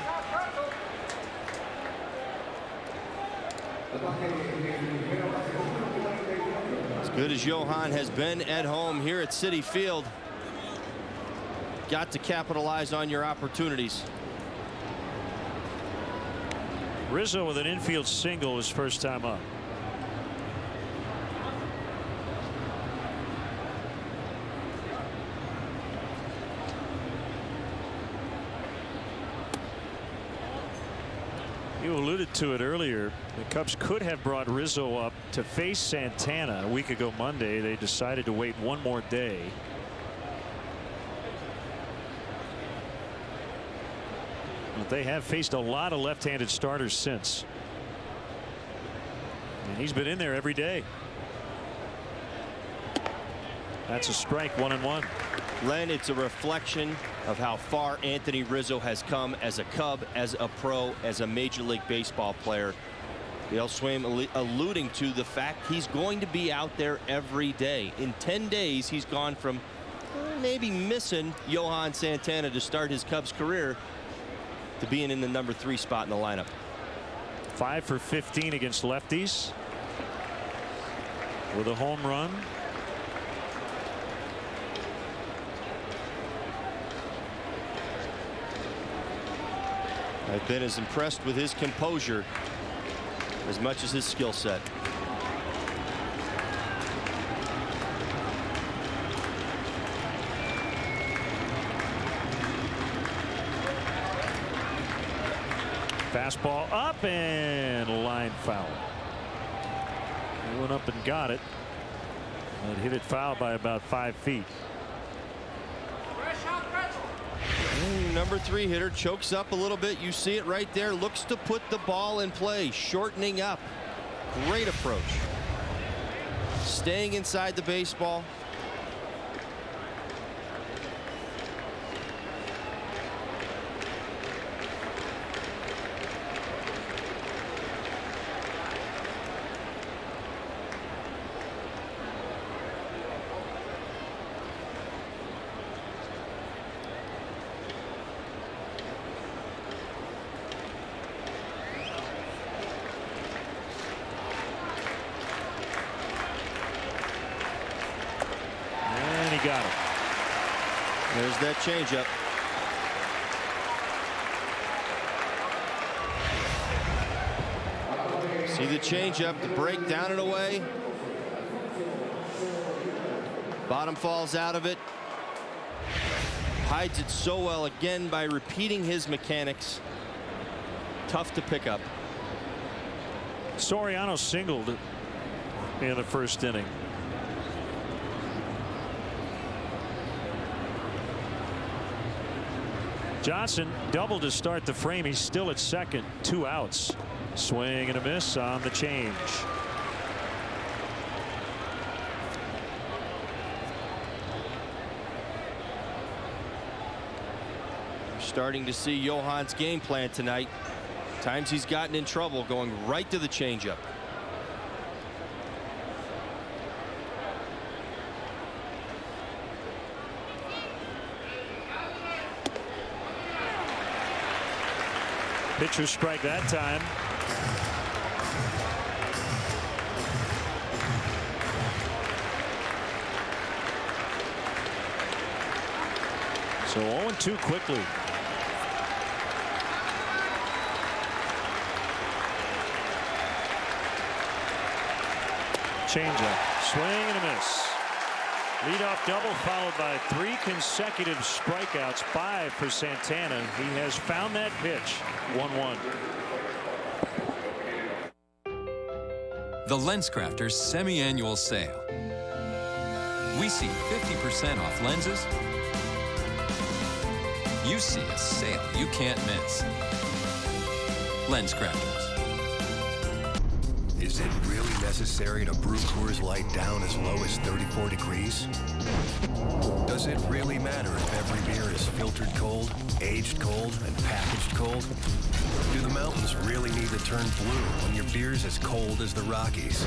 As good as Johan has been at home here at Citi Field, got to capitalize on your opportunities. Rizzo with an infield single his first time up. You alluded to it earlier. The Cubs could have brought Rizzo up to face Santana a week ago Monday. They decided to wait one more day. But they have faced a lot of left-handed starters since. And he's been in there every day. That's a strike, 1-1. Len, it's a reflection of how far Anthony Rizzo has come as a Cub, as a pro, as a Major League Baseball player. Dale Swaim alluding to the fact he's going to be out there every day. In 10 days, he's gone from maybe missing Johan Santana to start his Cubs career to being in the number 3 spot in the lineup. 5 for 15 against lefties with a home run. I've been as impressed with his composure as much as his skill set. Fastball up and line foul. He went up and got it. And hit it foul by about 5 feet. Number 3 hitter chokes up a little bit. You see it right there. Looks to put the ball in play. Shortening up. Great approach. Staying inside the baseball. Got it. There's that changeup. See the changeup, the break down and away. Bottom falls out of it. Hides it so well again by repeating his mechanics. Tough to pick up. Soriano singled in the first inning. Johnson doubled to start the frame. He's still at second. 2 outs. Swing and a miss on the change. We're starting to see Johan's game plan tonight. Times he's gotten in trouble going right to the changeup. Pitcher strike that time. So 0-2 quickly. Changeup. Swing and a miss. Leadoff double followed by 3 consecutive strikeouts. 5 for Santana. He has found that pitch. 1-1. The LensCrafters semi-annual sale. We see 50% off lenses, you see a sale you can't miss. LensCrafters. Is it really necessary to brew Coors Light down as low as 34 degrees? Does it really matter if every beer is filtered cold, aged cold, and packaged cold? Do the mountains really need to turn blue when your beer's as cold as the Rockies?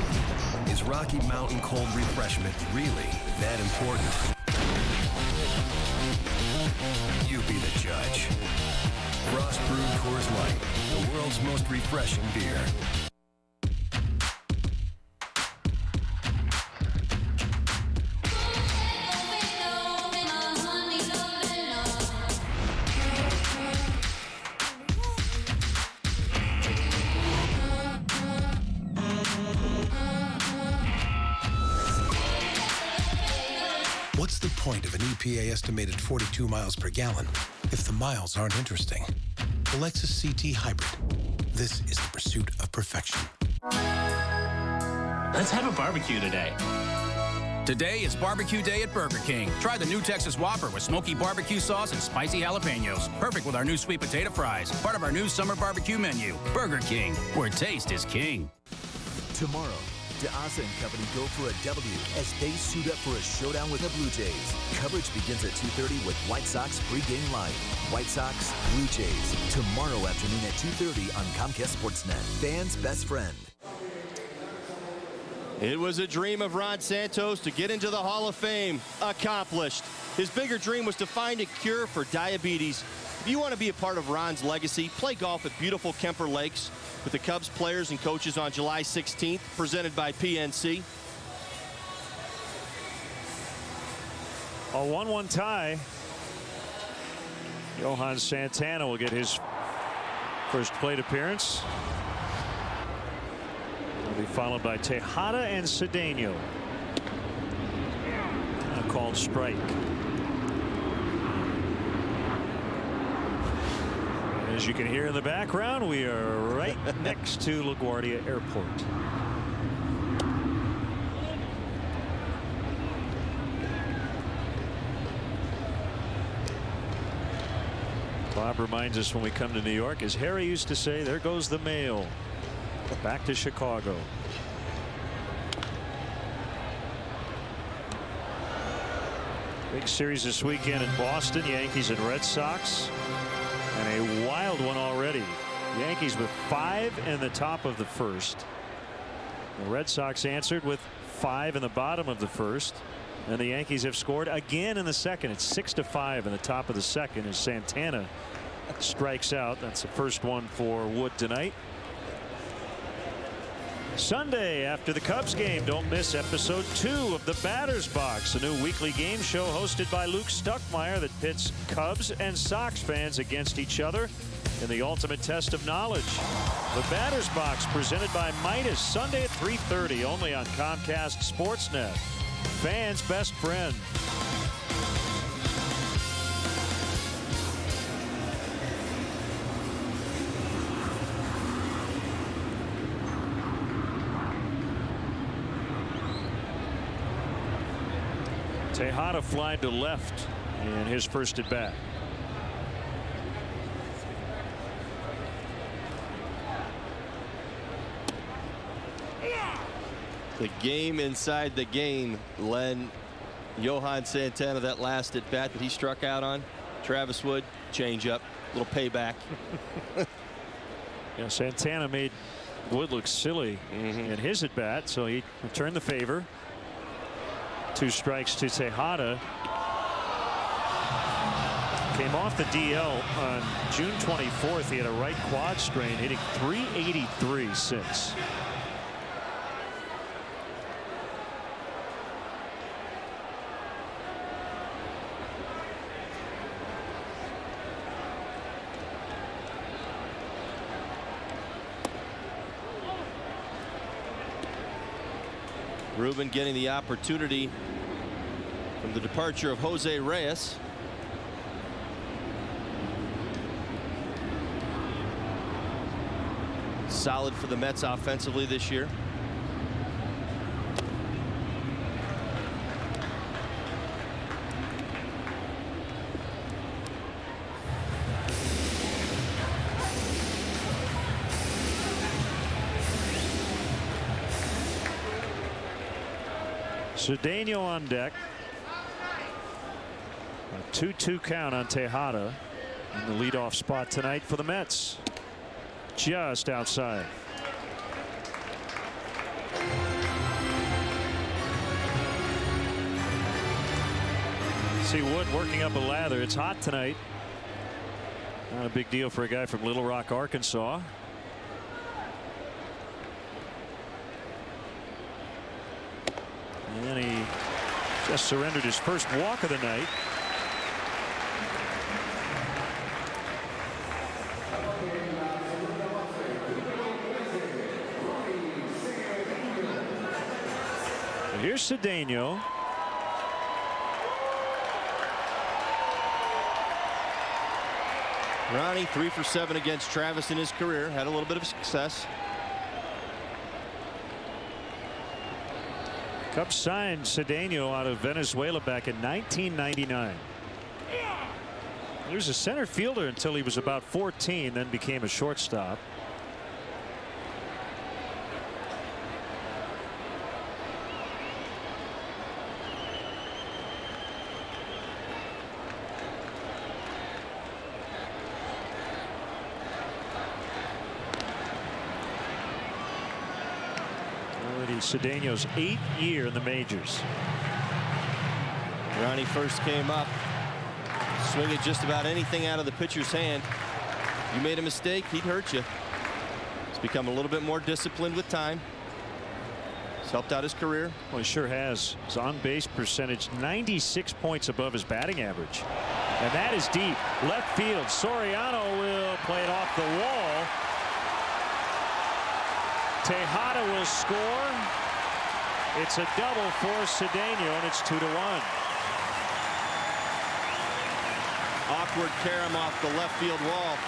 Is Rocky Mountain Cold Refreshment really that important? You be the judge. Frost brewed Coors Light, the world's most refreshing beer. What's the point of an EPA estimated 42 miles per gallon if the miles aren't interesting? The Lexus CT Hybrid. This is the pursuit of perfection. Let's have a barbecue today. Today is barbecue day at Burger King. Try the new Texas Whopper with smoky barbecue sauce and spicy jalapenos. Perfect with our new sweet potato fries. Part of our new summer barbecue menu. Burger King, where taste is king. Tomorrow, DeAza and company go for a W as they suit up for a showdown with the Blue Jays. Coverage begins at 2:30 with White Sox pregame live. White Sox, Blue Jays, tomorrow afternoon at 2:30 on Comcast Sportsnet. Fans' best friend. It was a dream of Ron Santos to get into the Hall of Fame. Accomplished. His bigger dream was to find a cure for diabetes. If you want to be a part of Ron's legacy, play golf at beautiful Kemper Lakes with the Cubs players and coaches on July 16th, presented by PNC. A 1-1 tie. Johan Santana will get his first plate appearance. Will be followed by Tejada and Cedeno. A called strike. As you can hear in the background, we are right next to LaGuardia Airport. Bob reminds us when we come to New York, as Harry used to say, there goes the mail. Back to Chicago. Big series this weekend in Boston. Yankees and Red Sox. And a wild one already. Yankees with 5 in the top of the first. The Red Sox answered with 5 in the bottom of the first. And the Yankees have scored again in the second. It's 6-5 in the top of the second as Santana strikes out. That's the first one for Wood tonight. Sunday after the Cubs game, don't miss episode 2 of the Batter's Box, a new weekly game show hosted by Luke Stuckmeyer that pits Cubs and Sox fans against each other in the ultimate test of knowledge. The Batter's Box presented by Midas, Sunday at 3:30 only on Comcast Sportsnet. Fans' best friend. Tejada flied to left in his first at bat. The game inside the game, Len. Johan Santana, that last at bat that he struck out on. Travis Wood, change up, little payback. Yeah, Santana made Wood look silly in his at bat, so he returned the favor. 2 strikes to Tejada. Came off the DL on June 24th. He had a right quad strain, hitting .383 since. Ruben getting the opportunity from the departure of Jose Reyes. Solid for the Mets offensively this year. Cedeno on deck. A 2-2 count on Tejada in the leadoff spot tonight for the Mets. Just outside. See Wood working up a lather. It's hot tonight. Not a big deal for a guy from Little Rock, Arkansas. And he just surrendered his first walk of the night. And here's Cedeno. Ronnie 3 for 7 against Travis in his career. Had a little bit of success. Cubs signed Cedeno out of Venezuela back in 1999. He was a center fielder until he was about 14, then became a shortstop. Cedeno's 8th year in the majors. Ronnie first came up swinging just about anything out of the pitcher's hand. You made a mistake, he'd hurt you. He's become a little bit more disciplined with time. It's helped out his career. Well, he sure has. His on-base percentage 96 points above his batting average. And that is deep. Left field. Soriano will play it off the wall. Tejada will score. It's a double for Cedeno, and it's 2-1. Awkward carom off the left field wall.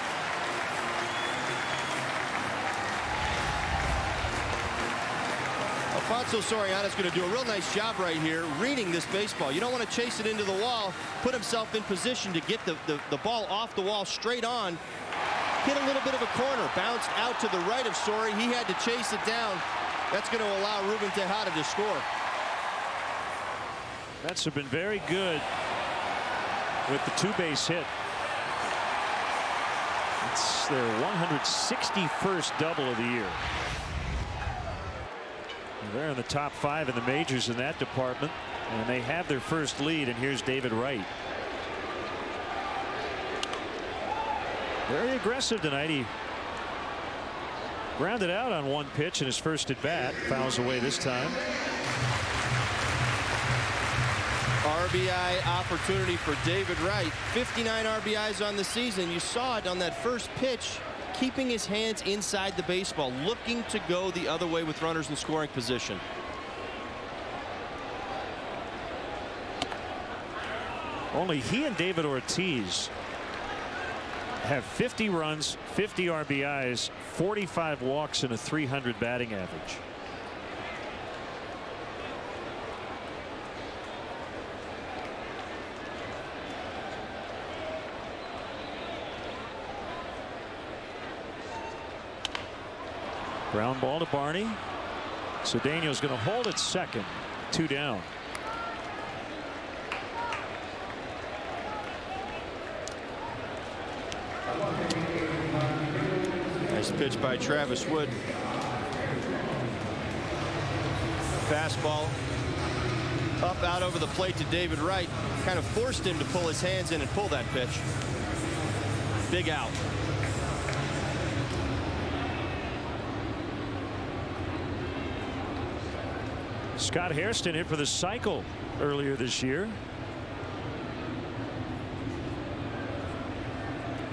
Alfonso Soriano's going to do a real nice job right here reading this baseball. You don't want to chase it into the wall, put himself in position to get the ball off the wall straight on. Hit a little bit of a corner, bounced out to the right of Sori. He had to chase it down. That's going to allow Ruben Tejada to score. Mets have been very good with the two-base hit. It's their 161st double of the year. They're in the top 5 in the majors in that department, and they have their first lead. And here's David Wright. Very aggressive tonight. He grounded out on one pitch in his first at bat. Fouls away this time. RBI opportunity for David Wright. 59 RBIs on the season. You saw it on that first pitch, keeping his hands inside the baseball, looking to go the other way with runners in scoring position. Only he and David Ortiz have 50 runs, 50 RBIs, 45 walks, and a .300 batting average. Ground ball to Barney. Cedeno's going to hold at second. 2 down. Nice pitch by Travis Wood. Fastball up out over the plate to David Wright. Kind of forced him to pull his hands in and pull that pitch. Big out. Scott Hairston hit for the cycle earlier this year.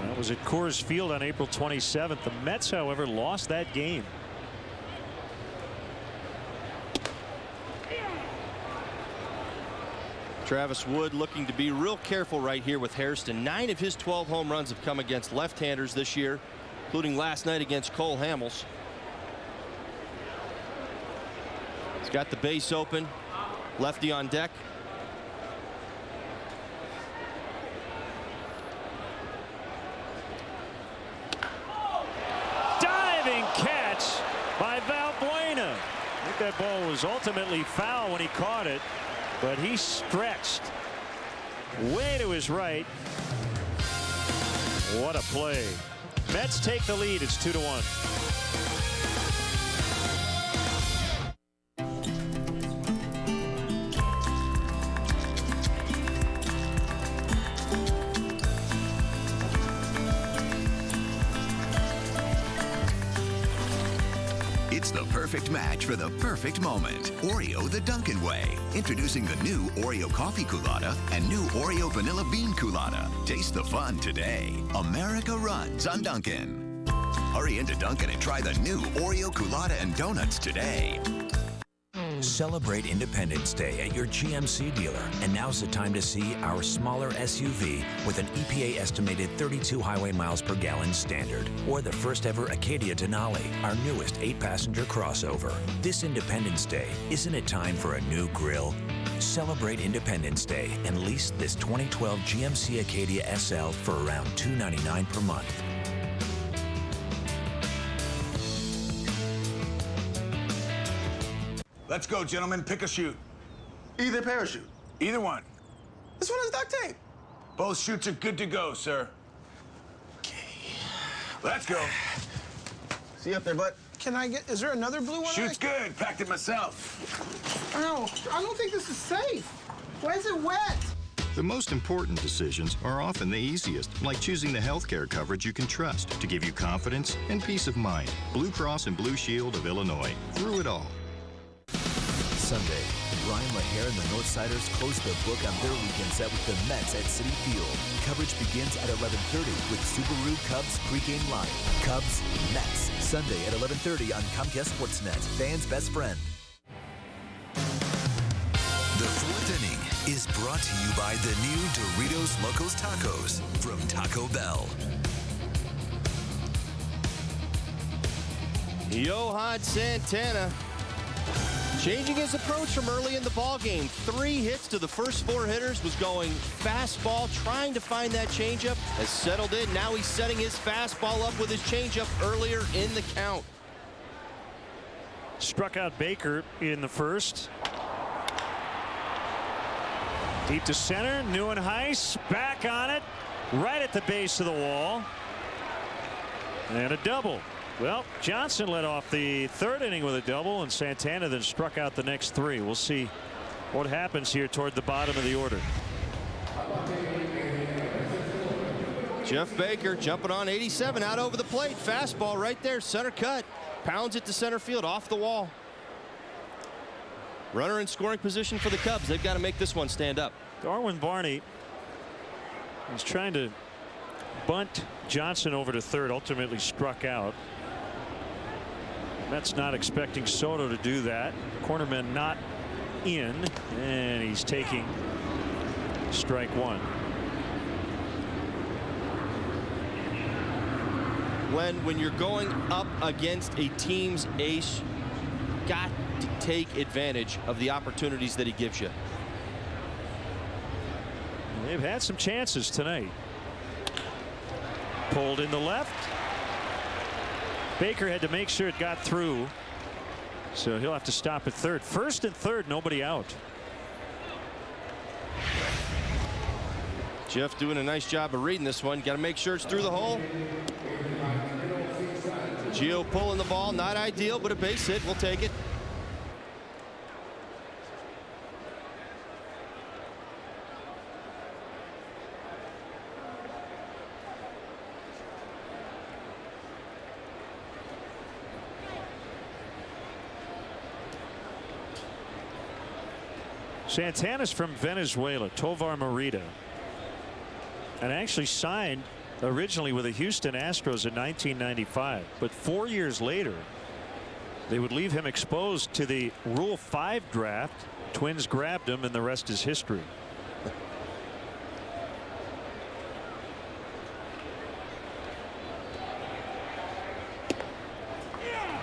That was at Coors Field on April 27th. The Mets, however, lost that game. Travis Wood looking to be real careful right here with Hairston. 9 of his 12 home runs have come against left-handers this year, including last night against Cole Hamels. He's got the base open. Lefty on deck. Diving catch by Valbuena. Here that ball was ultimately foul when he caught it, but he stretched way to his right. What a play. Mets take the lead. It's 2-1. It's the perfect match for the perfect moment. Oreo the Dunkin' Way. Introducing the new Oreo Coffee Culotta and new Oreo Vanilla Bean Culotta. Taste the fun today. America runs on Dunkin'. Hurry into Dunkin' and try the new Oreo Culotta and Donuts today. Celebrate Independence Day at your GMC dealer. And now's the time to see our smaller SUV with an EPA estimated 32 highway miles per gallon standard. Or the first ever Acadia Denali, our newest 8-passenger crossover. This Independence Day, isn't it time for a new grill? Celebrate Independence Day and lease this 2012 GMC Acadia SL for around $299 per month. Let's go, gentlemen. Pick a chute. Either parachute. Either one. This one has duct tape. Both chutes are good to go, sir. Okay. Let's go. See you up there, bud. Can I get, is there another blue one? Chute's good. Packed it myself. No, I don't think this is safe. Why is it wet? The most important decisions are often the easiest, like choosing the healthcare coverage you can trust to give you confidence and peace of mind. Blue Cross and Blue Shield of Illinois. Through it all. Sunday, Brian LaHare and the Northsiders close the book on their weekend set with the Mets at Citi Field. Coverage begins at 11:30 with Subaru Cubs pregame live. Cubs, Mets, Sunday at 11:30 on Comcast Sportsnet, fans' best friend. The fourth inning is brought to you by the new Doritos Locos Tacos from Taco Bell. Johan Santana changing his approach from early in the ballgame. 3 hits to the first 4 hitters, was going fastball, trying to find that changeup, has settled in. Now he's setting his fastball up with his changeup earlier in the count. Struck out Baker in the first. Deep to center, Neuenhuis back on it, right at the base of the wall. And a double. Well, Johnson led off the 3rd inning with a double, and Santana then struck out the next 3. We'll see what happens here toward the bottom of the order. Jeff Baker jumping on 87 out over the plate. Fastball right there, center cut. Pounds it to center field, off the wall. Runner in scoring position for the Cubs. They've got to make this one stand up. Darwin Barney was trying to bunt Johnson over to 3rd, ultimately struck out. Mets not expecting Soto to do that. Cornerman not in, and he's taking strike 1. When you're going up against a team's ace, got to take advantage of the opportunities that he gives you. They've had some chances tonight. Pulled in the left. Baker had to make sure it got through, so he'll have to stop at 3rd. 1st and 3rd, nobody out. Jeff doing a nice job of reading this one. Got to make sure it's through the hole. Gio pulling the ball, not ideal, but a base hit. We'll take it. Santana's from Venezuela, Tovar Merida, and actually signed originally with the Houston Astros in 1995. But 4 years later, they would leave him exposed to the Rule 5 draft. Twins grabbed him, and the rest is history.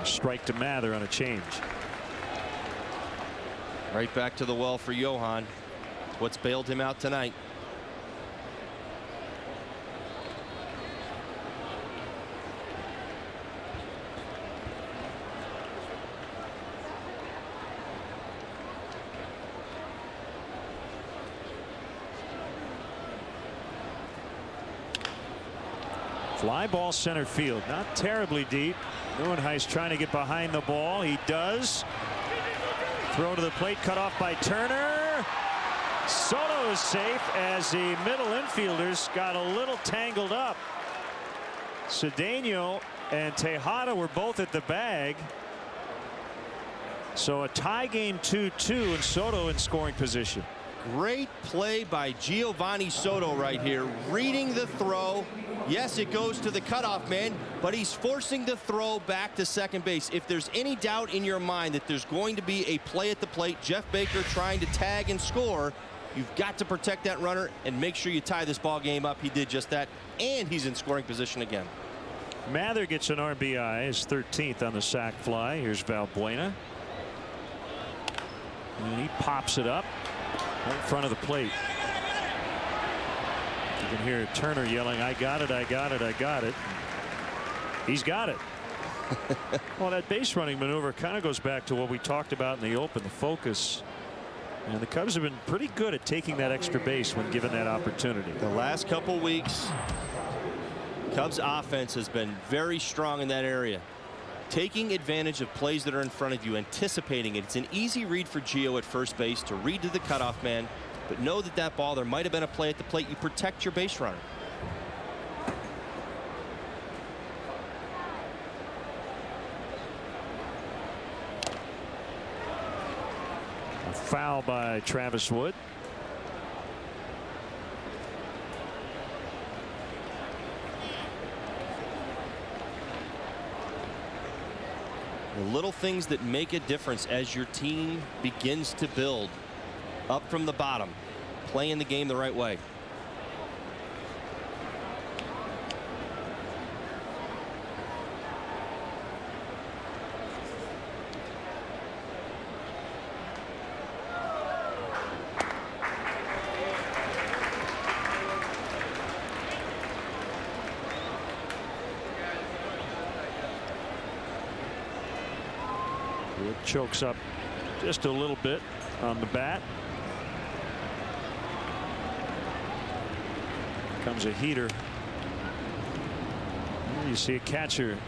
Strike to Mather on a change. Right back to the well for Johan. What's bailed him out tonight. Fly ball center field, not terribly deep. Neuenhuis trying to get behind the ball. He does. Throw to the plate, cut off by Turner. Soto is safe as the middle infielders got a little tangled up. Cedeno and Tejada were both at the bag. So a tie game 2-2 and Soto in scoring position. Great play by Giovanni Soto right here, reading the throw. Yes, it goes to the cutoff man, but he's forcing the throw back to second base. If there's any doubt in your mind that there's going to be a play at the plate, Jeff Baker trying to tag and score, you've got to protect that runner and make sure you tie this ball game up. He did just that, and he's in scoring position again. Mather gets an RBI, his 13th on the sac fly. Here's Valbuena. And he pops it up in front of the plate. You can hear Turner yelling, "I got it, I got it, I got it." He's got it. Well, that base running maneuver kind of goes back to what we talked about in the open, the focus. And the Cubs have been pretty good at taking that extra base when given that opportunity. The last couple weeks, Cubs offense has been very strong in that area. Taking advantage of plays that are in front of you, anticipating it. It's an easy read for Gio at first base to read to the cutoff man, but know that that ball, there might have been a play at the plate. You protect your base runner. A foul by Travis Wood. The little things that make a difference as your team begins to build up from the bottom, playing the game the right way. It chokes up just a little bit on the bat. Comes a heater. You see a catcher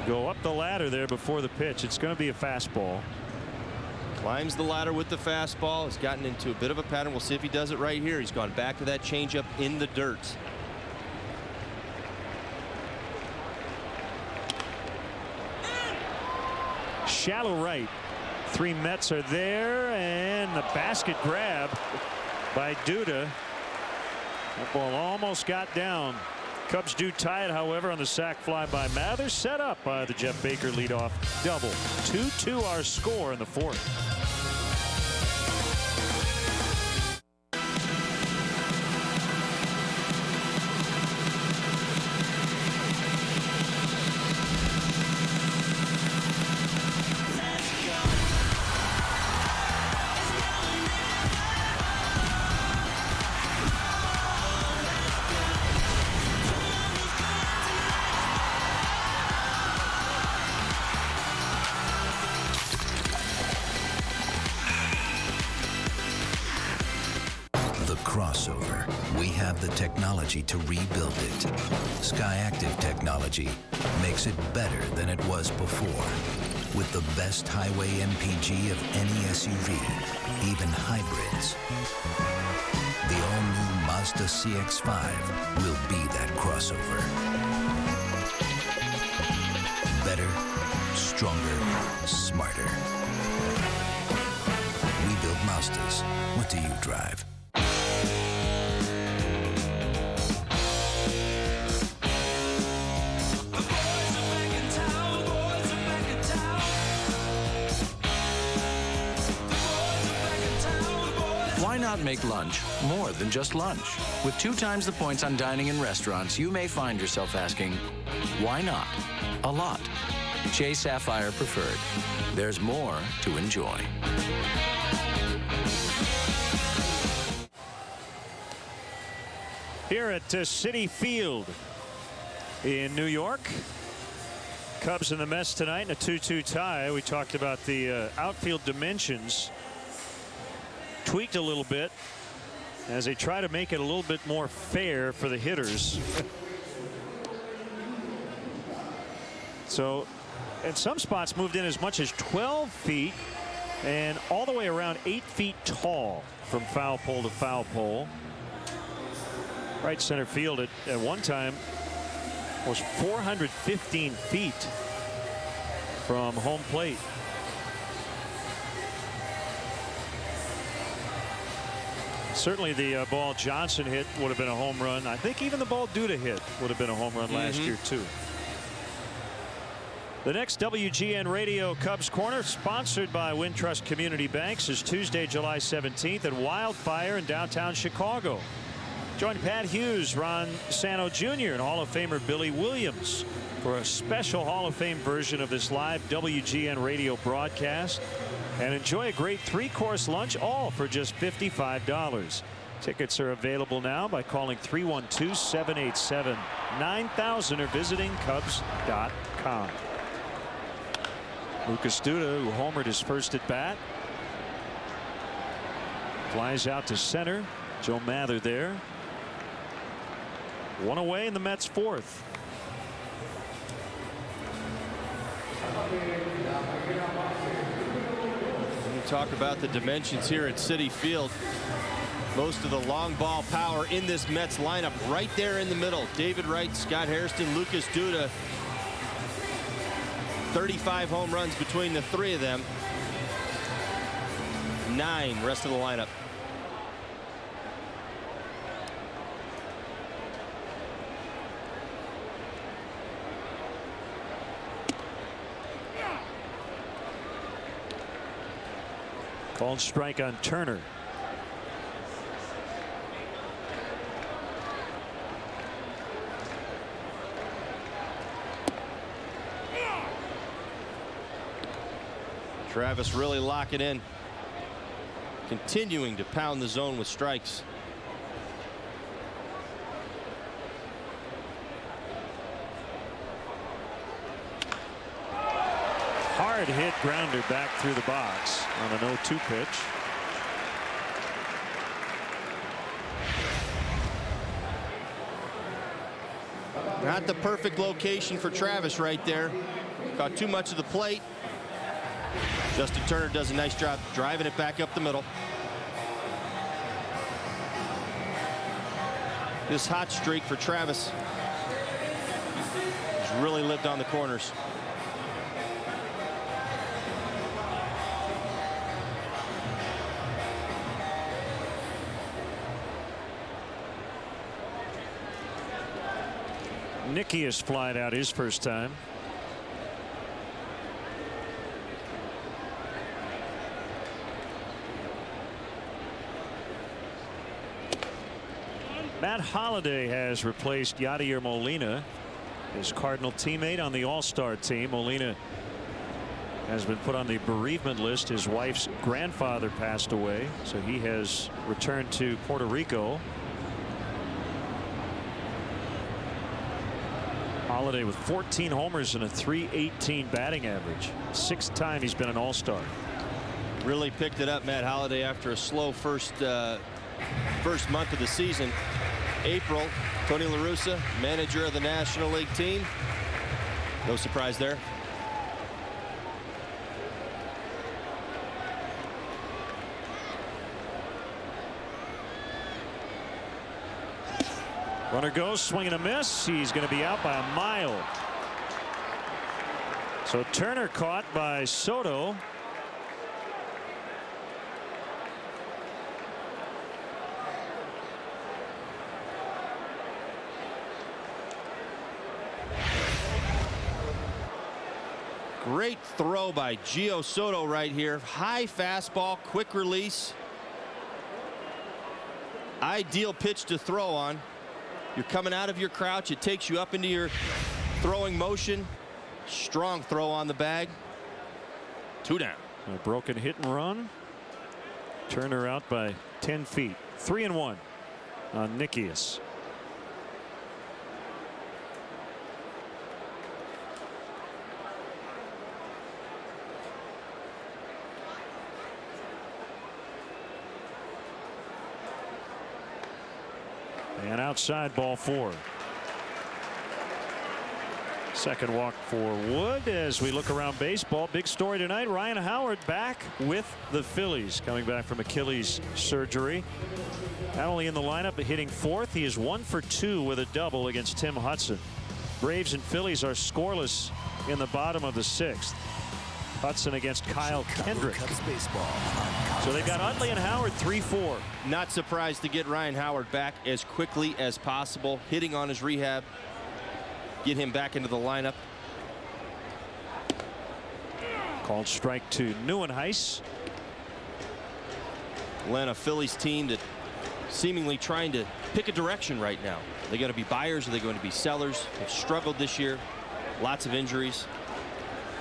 go up the ladder there before the pitch. It's going to be a fastball. Climbs the ladder with the fastball. Has gotten into a bit of a pattern. We'll see if he does it right here. He's gone back to that changeup in the dirt. Shallow right. 3 Mets are there, and the basket grab by Duda. That ball almost got down. Cubs do tie it, however, on the sac fly by Mather, set up by the Jeff Baker leadoff double. 2-2 our score in the 4th. Crossover. We have the technology to rebuild it. SkyActiv technology makes it better than it was before. With the best highway MPG of any SUV, even hybrids. The all-new Mazda CX-5 will be that crossover. Better, stronger, smarter. We build Mazdas. What do you drive? Why not make lunch more than just lunch? With 2 times the points on dining in restaurants, you may find yourself asking, why not? A lot. Chase Sapphire Preferred. There's more to enjoy. Here at Citi Field in New York. Cubs and the Mets tonight in a 2-2 tie. We talked about the outfield dimensions. Tweaked a little bit as they try to make it a little bit more fair for the hitters. So, and some spots moved in as much as 12 feet and all the way around 8 feet tall from foul pole to foul pole. Right center field at one time was 415 feet from home plate. Certainly the ball Johnson hit would have been a home run. I think even the ball Duda hit would have been a home run last year too. The next WGN Radio Cubs Corner, sponsored by Wintrust Community Banks, is Tuesday, July 17th at Wildfire in downtown Chicago. Join Pat Hughes, Ron Santo Jr., and Hall of Famer Billy Williams for a special Hall of Fame version of this live WGN Radio broadcast. And enjoy a great 3-course lunch, all for just $55. Tickets are available now by calling 312-787-9000 or visiting Cubs.com. Lucas Duda, who homered his first at bat, flies out to center. Joe Mather there. One away in the Mets' fourth. When you talk about the dimensions here at Citi Field, most of the long ball power in this Mets lineup right there in the middle. David Wright, Scott Hairston, Lucas Duda. 35 home runs between the three of them. 9 rest of the lineup. Called strike on Turner. Travis really locking in, continuing to pound the zone with strikes. Hard hit grounder back through the box on an 0-2 pitch. Not the perfect location for Travis right there. Caught too much of the plate. Justin Turner does a nice job driving it back up the middle. This hot streak for Travis has really lived on the corners. Nicky has flied out his first time. Matt Holliday has replaced Yadier Molina, his Cardinal teammate on the All-Star team. Molina has been put on the bereavement list. His wife's grandfather passed away, so he has returned to Puerto Rico. Holliday with 14 homers and a .318 batting average. 6th time he's been an All-Star. Really picked it up, Matt Holliday, after a slow first month of the season. April, Tony La Russa, manager of the National League team. No surprise there. Runner goes, swing and a miss. He's going to be out by a mile. So Turner caught by Soto. Great throw by Gio Soto right here. High fastball, quick release. Ideal pitch to throw on. You're coming out of your crouch. It takes you up into your throwing motion. Strong throw on the bag. 2 down. A broken hit and run. Turner out by 10 feet. 3-1 on Nikias. And outside, ball 4. Second walk for Wood as we look around baseball. Big story tonight. Ryan Howard back with the Phillies, coming back from Achilles surgery. Not only in the lineup, but hitting fourth. He is 1 for 2 with a double against Tim Hudson. Braves and Phillies are scoreless in the bottom of the 6th. Hudson against Kyle Kendrick. So they got Utley and Howard 3-4. Not surprised to get Ryan Howard back as quickly as possible, hitting on his rehab. Get him back into the lineup. Called strike to Neuenhuis. Atlanta Phillies team that seemingly trying to pick a direction right now. Are they going to be buyers? Are they going to be sellers? They've struggled this year. Lots of injuries.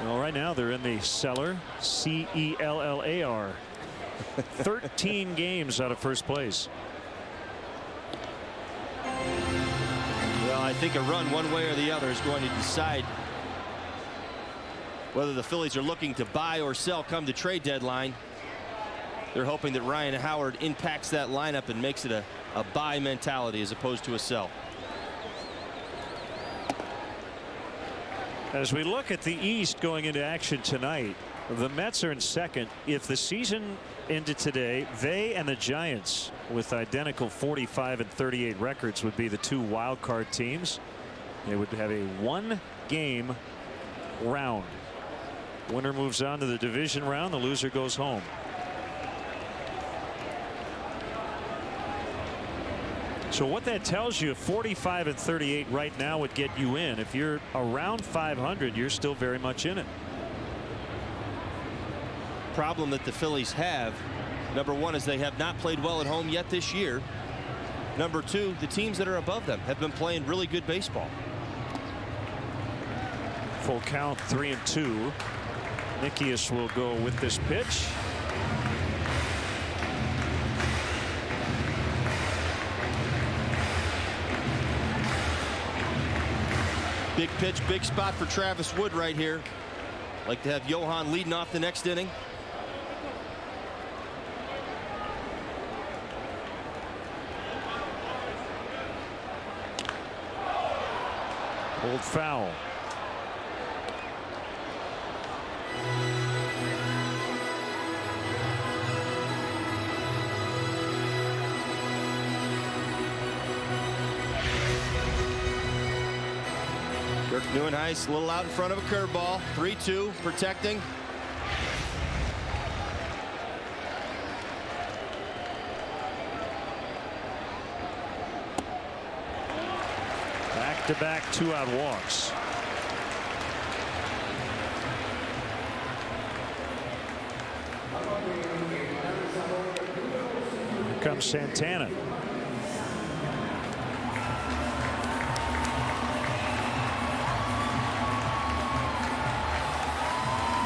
Well, right now they're in the cellar. C-E-L-L-A-R. 13 games out of first place. Well, I think a run one way or the other is going to decide whether the Phillies are looking to buy or sell come the trade deadline. They're hoping that Ryan Howard impacts that lineup and makes it a buy mentality as opposed to a sell. As we look at the East going into action tonight, the Mets are in second. If the season ended today, they and the Giants with identical 45 and 38 records would be the 2 wild card teams. They would have a 1-game round. Winner moves on to the division round. The loser goes home. So what that tells you, 45 and 38 right now would get you in. If you're around 500, you're still very much in it. Problem that the Phillies have, number one, is they have not played well at home yet this year. Number two, the teams that are above them have been playing really good baseball. Full count, 3-2. Nickius will go with this pitch. Big pitch, big spot for Travis Wood right here. Like to have Johan leading off the next inning. Old foul. Neuenhuis a little out in front of a curveball. 3-2, protecting. Back-to-back 2-out walks. Here comes Santana.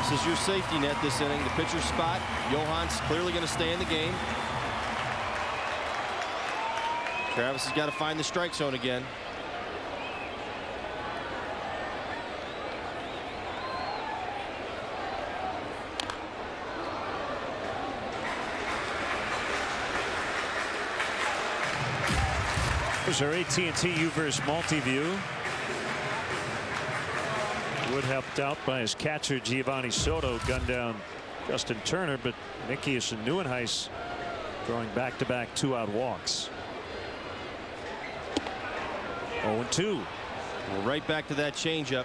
This is your safety net this inning. The pitcher's spot. Johan's clearly going to stay in the game. Travis has got to find the strike zone again. Here's our AT&T U-verse multi-view. Wood helped out by his catcher Giovanni Soto, gunned down Justin Turner, but Nickius and Neuenhuis throwing back-to-back 2-out walks. 0-2. Well, right back to that changeup.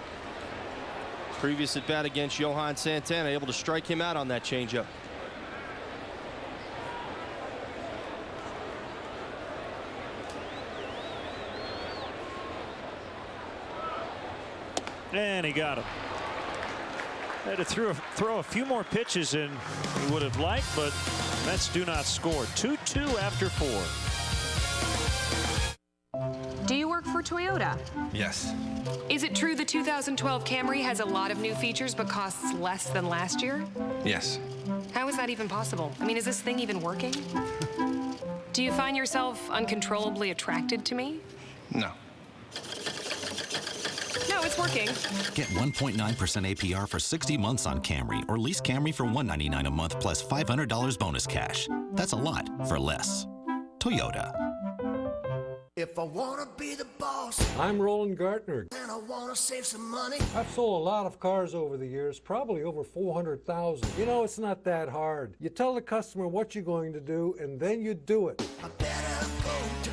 Previous at bat against Johan Santana, able to strike him out on that changeup. And he got him. Had to throw a few more pitches in he would have liked, but Mets do not score. 2-2 after 4. Do you work for Toyota? Yes. Is it true the 2012 Camry has a lot of new features but costs less than last year? Yes. How is that even possible? I mean, is this thing even working? Do you find yourself uncontrollably attracted to me? No. No, it's working. Get 1.9% APR for 60 months on Camry, or lease Camry for $199 a month plus $500 bonus cash. That's a lot for less. Toyota. If I want to be the boss, I'm Roland Gartner, and I want to save some money. I've sold a lot of cars over the years, probably over 400,000. You know, it's not that hard. You tell the customer what you're going to do, and then you do it. I better go to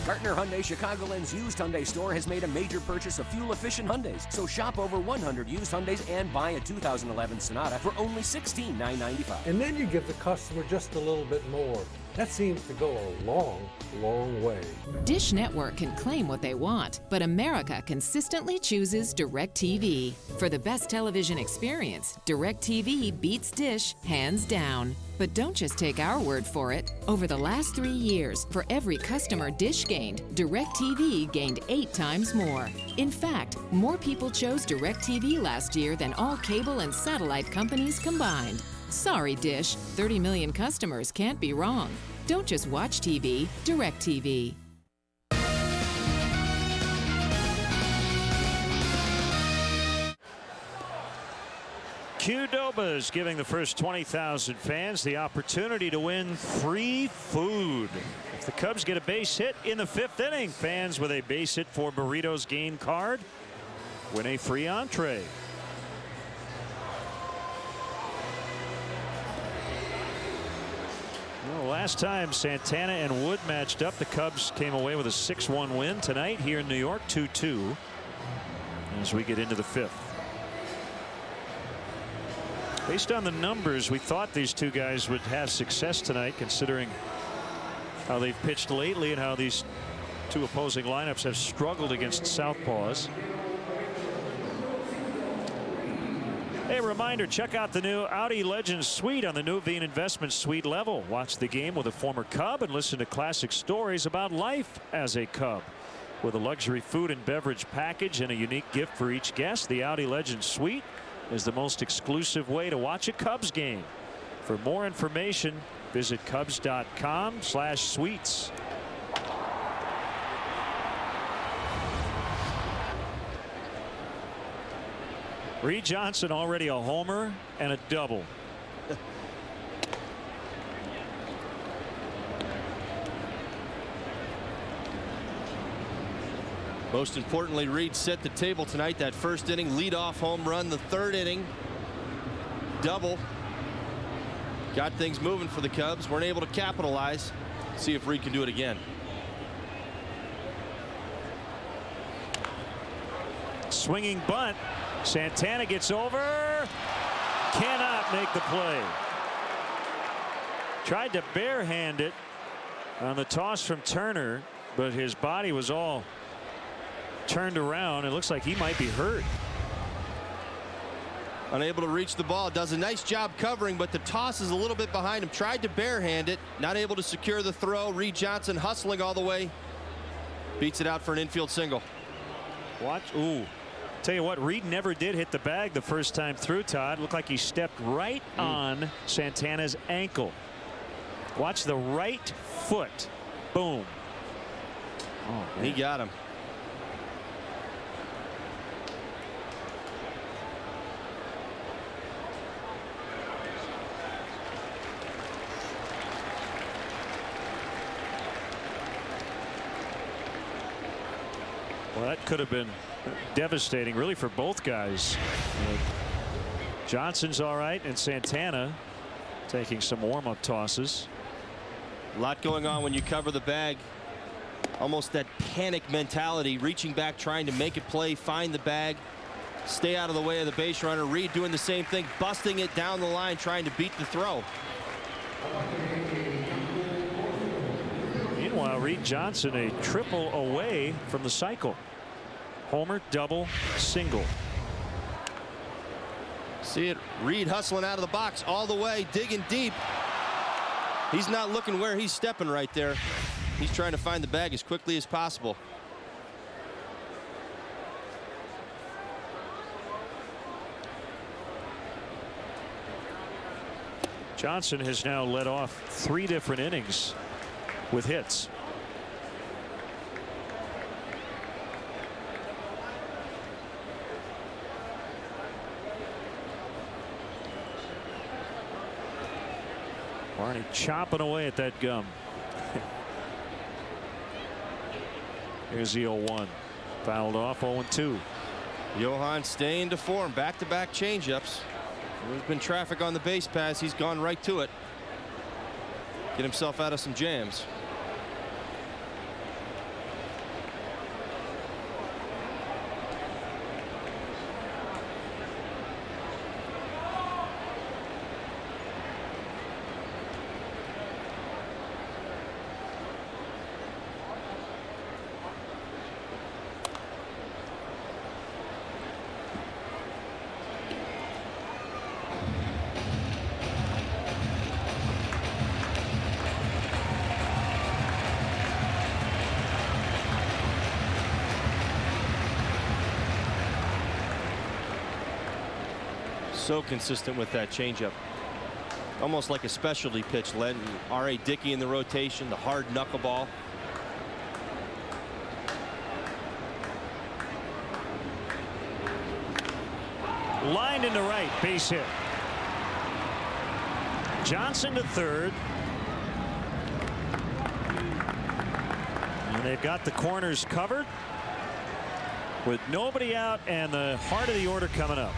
Gartner Hyundai Chicagoland's used Hyundai store has made a major purchase of fuel-efficient Hyundais. So shop over 100 used Hyundais and buy a 2011 Sonata for only $16,995. And then you give the customer just a little bit more. That seems to go a long, long way. Dish Network can claim what they want, but America consistently chooses DirecTV. For the best television experience, DirecTV beats Dish hands down. But don't just take our word for it. Over the last 3 years, for every customer Dish gained, DirecTV gained 8 times more. In fact, more people chose DirecTV last year than all cable and satellite companies combined. Sorry, Dish, 30 million customers can't be wrong. Don't just watch TV, DirecTV. Qdoba is giving the first 20,000 fans the opportunity to win free food. If the Cubs get a base hit in the 5th inning, fans with a base hit for Burritos game card win a free entree. Well, last time Santana and Wood matched up, the Cubs came away with a 6-1 win. Tonight here in New York, 2-2 as we get into the 5th. Based on the numbers, we thought these two guys would have success tonight, considering how they've pitched lately and how these two opposing lineups have struggled against southpaws. Hey, reminder, check out the new Audi Legends Suite on the Nuveen Investment Suite level. Watch the game with a former Cub and listen to classic stories about life as a Cub. With a luxury food and beverage package and a unique gift for each guest, the Audi Legends Suite is the most exclusive way to watch a Cubs game. For more information, visit Cubs.com/suites. Reed Johnson already a homer and a double. Most importantly, Reed set the table tonight. That first inning leadoff home run, the 3rd inning double. Got things moving for the Cubs. Weren't able to capitalize. See if Reed can do it again. Swinging bunt. Santana gets over. Cannot make the play. Tried to barehand it on the toss from Turner, but his body was all turned around. It looks like he might be hurt. Unable to reach the ball. Does a nice job covering, but the toss is a little bit behind him. Tried to barehand it. Not able to secure the throw. Reed Johnson hustling all the way. Beats it out for an infield single. Watch. Ooh. Tell you what, Reed never did hit the bag the first time through, Todd. Looked like he stepped right on Santana's ankle. Watch the right foot. Boom. Oh, he got him. Well, that could have been devastating, really, for both guys. Johnson's all right, and Santana taking some warm-up tosses. A lot going on when you cover the bag. Almost that panic mentality, reaching back, trying to make a play, find the bag, stay out of the way of the base runner. Reed doing the same thing, busting it down the line, trying to beat the throw. Meanwhile, Reed Johnson a triple away from the cycle. Homer, double, single. See it, Reed hustling out of the box all the way, digging deep. He's not looking where he's stepping right there. He's trying to find the bag as quickly as possible. Johnson has now led off 3 different innings with hits. Barney chopping away at that gum. Here's the 0-1. Fouled off. 0-2. Johan staying to form. Back-to-back changeups. There's been traffic on the base pass. He's gone right to it. Get himself out of some jams. So consistent with that changeup. Almost like a specialty pitch. Led R.A. Dickey in the rotation, the hard knuckleball. Lined into right, base hit. Johnson to third. And they've got the corners covered with nobody out and the heart of the order coming up.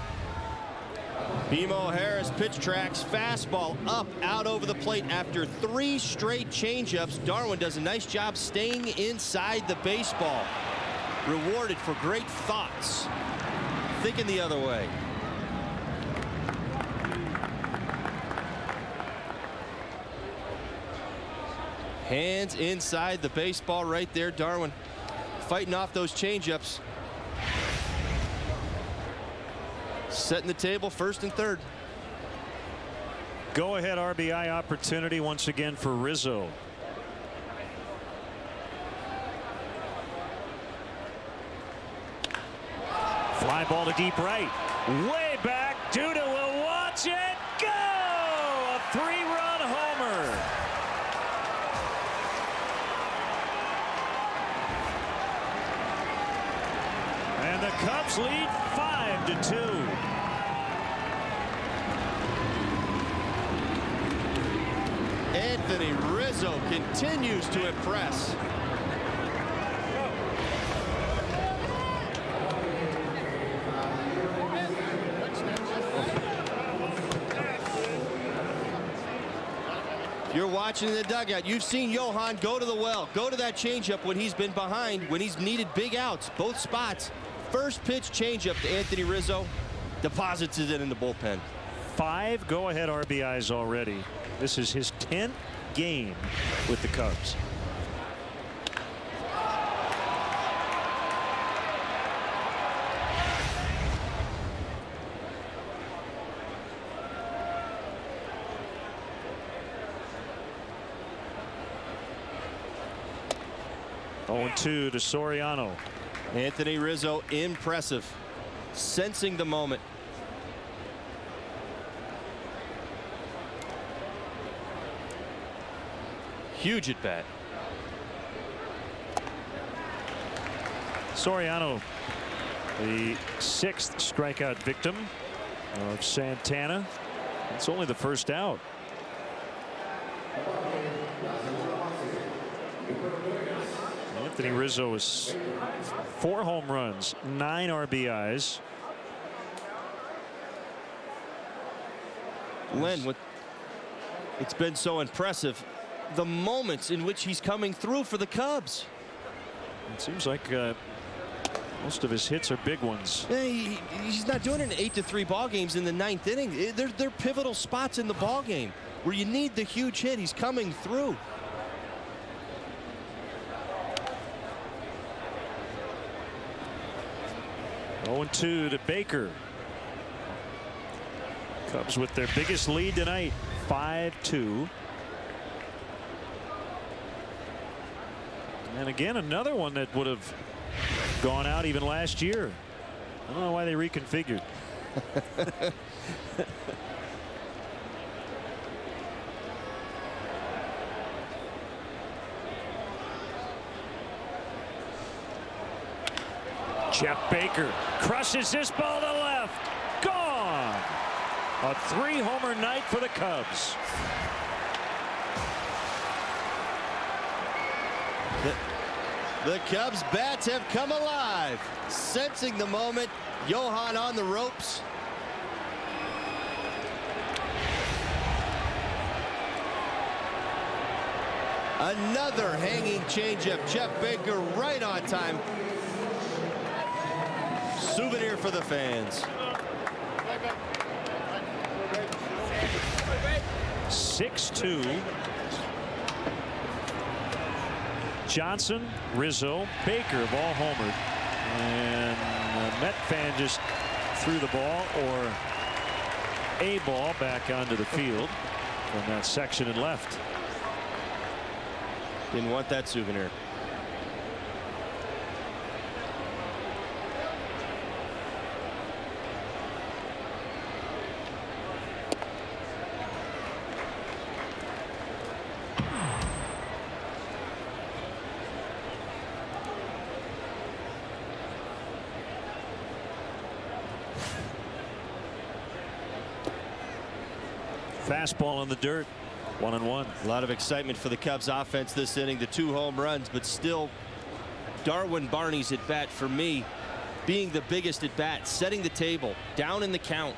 BMO Harris pitch tracks fastball up out over the plate after 3 straight changeups. Darwin does a nice job staying inside the baseball. Rewarded for great thoughts. Thinking the other way. Hands inside the baseball right there. Darwin fighting off those changeups. Setting the table first and third. Go ahead RBI opportunity once again for Rizzo. Fly ball to deep right. Way back. Duda will watch it go. A 3-run homer. And the Cubs lead 5-2. Anthony Rizzo continues to impress. If you're watching in the dugout, you've seen Johan go to the well, go to that changeup when he's been behind, when he's needed big outs, both spots. First pitch changeup to Anthony Rizzo, deposits it in the bullpen. 5 go-ahead RBIs already. This is his 10th game with the Cubs. To Soriano. Anthony Rizzo impressive, sensing the moment. Huge at bat. Soriano, the 6th strikeout victim of Santana. It's only the first out. Anthony Rizzo is 4 home runs, 9 RBIs. Len, it's been so impressive, the moments in which he's coming through for the Cubs. It seems like most of his hits are big ones. He's not doing it in 8-3 ball games in the 9th inning. They're pivotal spots in the ball game where you need the huge hit. He's coming through. Oh, 2 to Baker. Cubs with their biggest lead tonight, 5-2. And again, another one that would have gone out even last year. I don't know why they reconfigured. Jeff Baker crushes this ball to left. Gone. A 3-homer night for the Cubs. The Cubs bats have come alive. Sensing the moment, Johan on the ropes. Another hanging changeup. Jeff Baker right on time. Souvenir for the fans. 6-2. Johnson, Rizzo, Baker have all homered. And the Met fan just threw the ball or a ball back onto the field from that section and left. Didn't want that souvenir. Fastball in the dirt. 1-1. A lot of excitement for the Cubs offense this inning. The 2 home runs, but still Darwin Barney's at bat for me being the biggest at bat, setting the table, down in the count.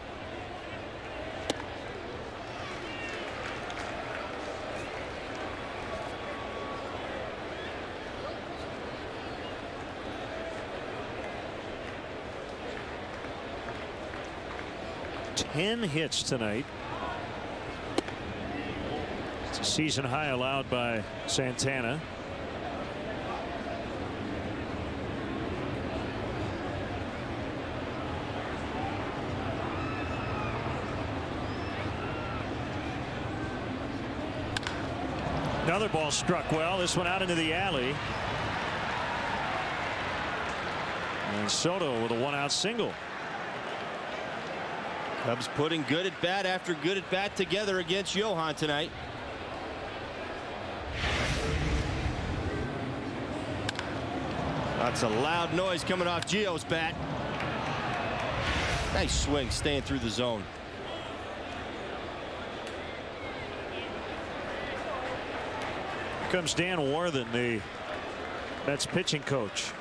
Ten hits tonight. Season high allowed by Santana. Another ball struck well. This one out into the alley. And Soto with a 1-out single. Cubs putting good at bat after good at bat together against Johan tonight. That's a loud noise coming off Gio's bat. Nice swing, staying through the zone. Here comes Dan Warthen, the Mets pitching coach.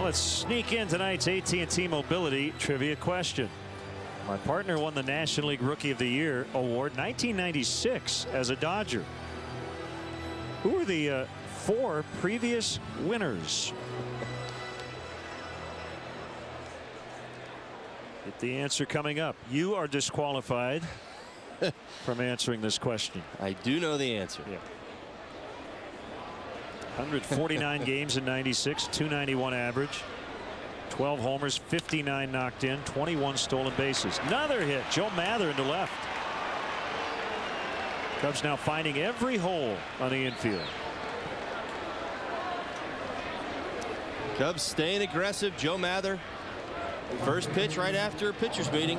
Let's sneak in tonight's AT&T Mobility trivia question. My partner won the National League Rookie of the Year award 1996 as a Dodger. Who are the 4 previous winners? Get the answer coming up. You are disqualified from answering this question. I do know the answer. Yeah. 149 games in 96, 291 average, 12 homers, 59 knocked in, 21 stolen bases. Another hit. Joe Mather into left. Cubs now finding every hole on the infield. Cubs staying aggressive. Joe Mather, first pitch right after a pitcher's meeting.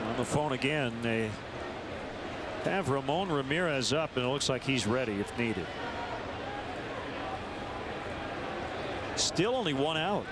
On the phone again, they have Ramon Ramirez up, and it looks like he's ready if needed. Still only 1 out.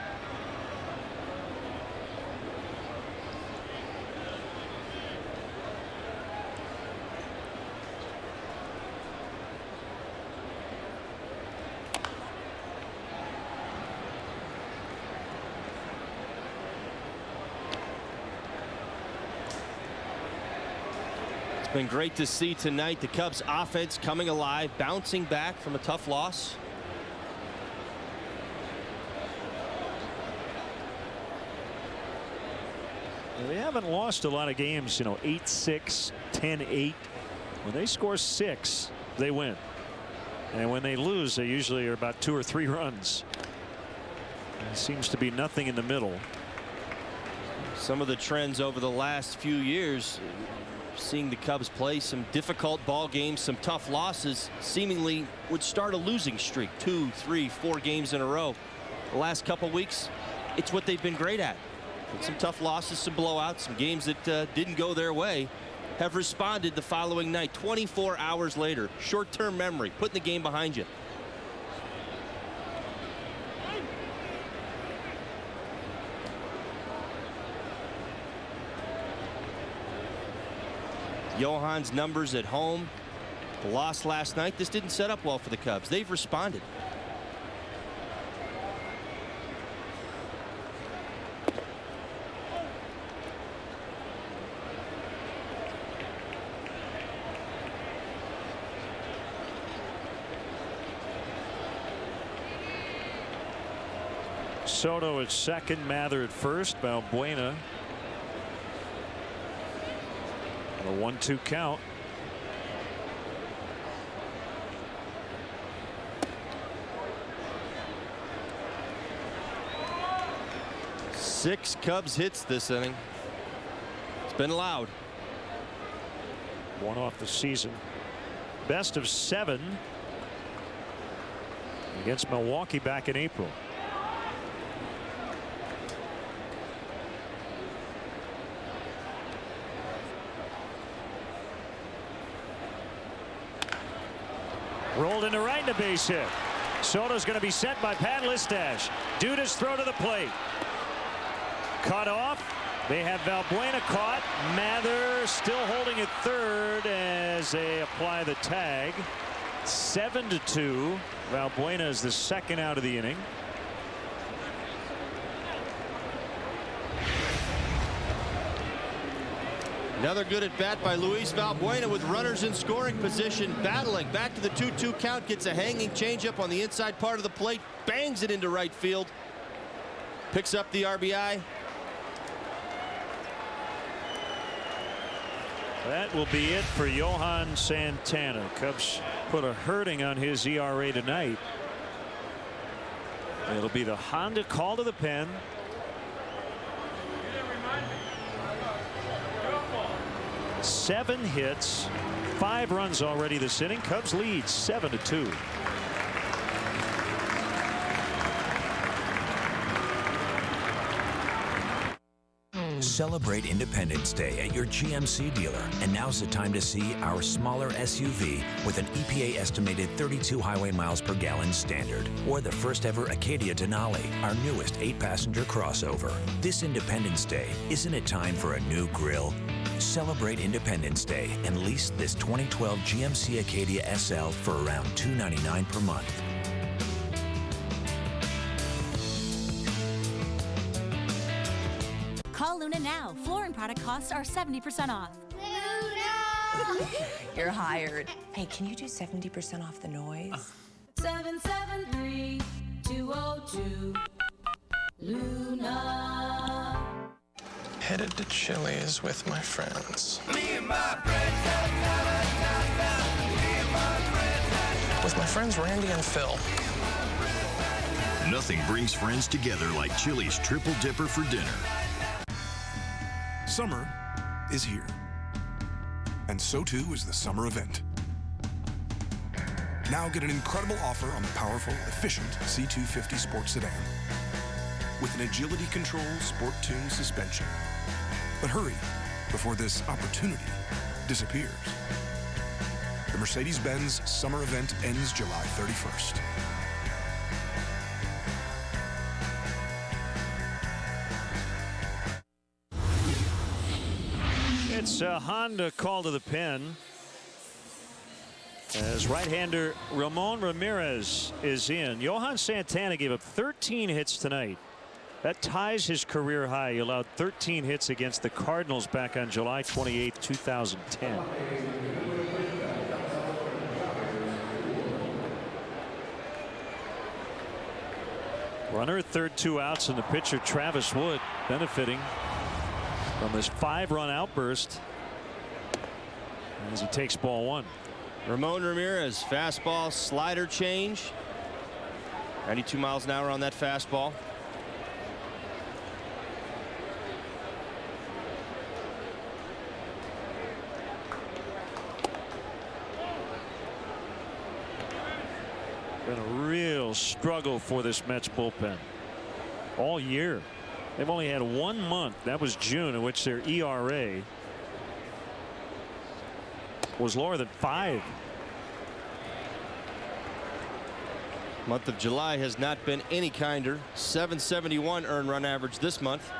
Been great to see tonight. The Cubs offense coming alive, bouncing back from a tough loss. They haven't lost a lot of games, 8-6, 10-8. When they score 6, they win. And when they lose, they usually are about 2 or 3 runs. There seems to be nothing in the middle. Some of the trends over the last few years, seeing the Cubs play some difficult ball games, some tough losses, seemingly would start a losing streak, 2, 3, 4 games in a row. The last couple weeks, it's what they've been great at. Some tough losses, some blowouts, some games that didn't go their way. have responded the following night, 24 hours later. Short-term memory, putting the game behind you. Johann's numbers at home. The loss last night. This didn't set up well for the Cubs. They've responded. Soto at second, Mather at first, Valbuena. A 1-2 count. Six Cubs hits this inning. It's been loud. One off the season. Best of 7 against Milwaukee back in April. Rolled into right, and a base hit. Soto's going to be sent by Pat Listash. Duda's throw to the plate. Cut off. They have Valbuena caught. Mather still holding at third as they apply the tag. 7-2. Valbuena is the second out of the inning. Another good at bat by Luis Valbuena with runners in scoring position, battling back to the 2-2 count, gets a hanging changeup on the inside part of the plate, bangs it into right field, picks up the RBI. That will be it for Johan Santana. Cubs put a hurting on his ERA tonight. It'll be the Honda call to the pen. Seven hits, 5 runs already this inning. Cubs lead 7-2. Celebrate Independence Day at your GMC dealer, and now's the time to see our smaller SUV with an EPA estimated 32 highway miles per gallon standard, or the first ever Acadia Denali, our newest 8-passenger crossover. This Independence Day, isn't it time for a new grill? Celebrate Independence Day and lease this 2012 GMC Acadia SL for around $299 per month. Call Luna now. Flooring product costs are 70% off. Luna! You're hired. Hey, can you do 70% off the noise? 773-202 Luna. Headed to Chili's with my friends. With my friends Randy and Phil. Nothing brings friends together like Chili's Triple Dipper for dinner. Summer is here, and so too is the summer event. Now get an incredible offer on the powerful, efficient C250 Sport Sedan with an agility control sport-tuned suspension. But hurry before this opportunity disappears. The Mercedes-Benz summer event ends July 31st. It's a Honda call to the pen as right-hander Ramon Ramirez is in. Johan Santana gave up 13 hits tonight. That ties his career high. He allowed 13 hits against the Cardinals back on July 28, 2010. Runner at third, 2 outs, and the pitcher Travis Wood benefiting from this 5-run outburst as he takes ball 1. Ramon Ramirez, fastball, slider change. 92 miles an hour on that fastball. Been a real struggle for this Mets bullpen all year. They've only had 1 month, that was June, in which their ERA was lower than 5. Month of July has not been any kinder. 771 earned run average this month.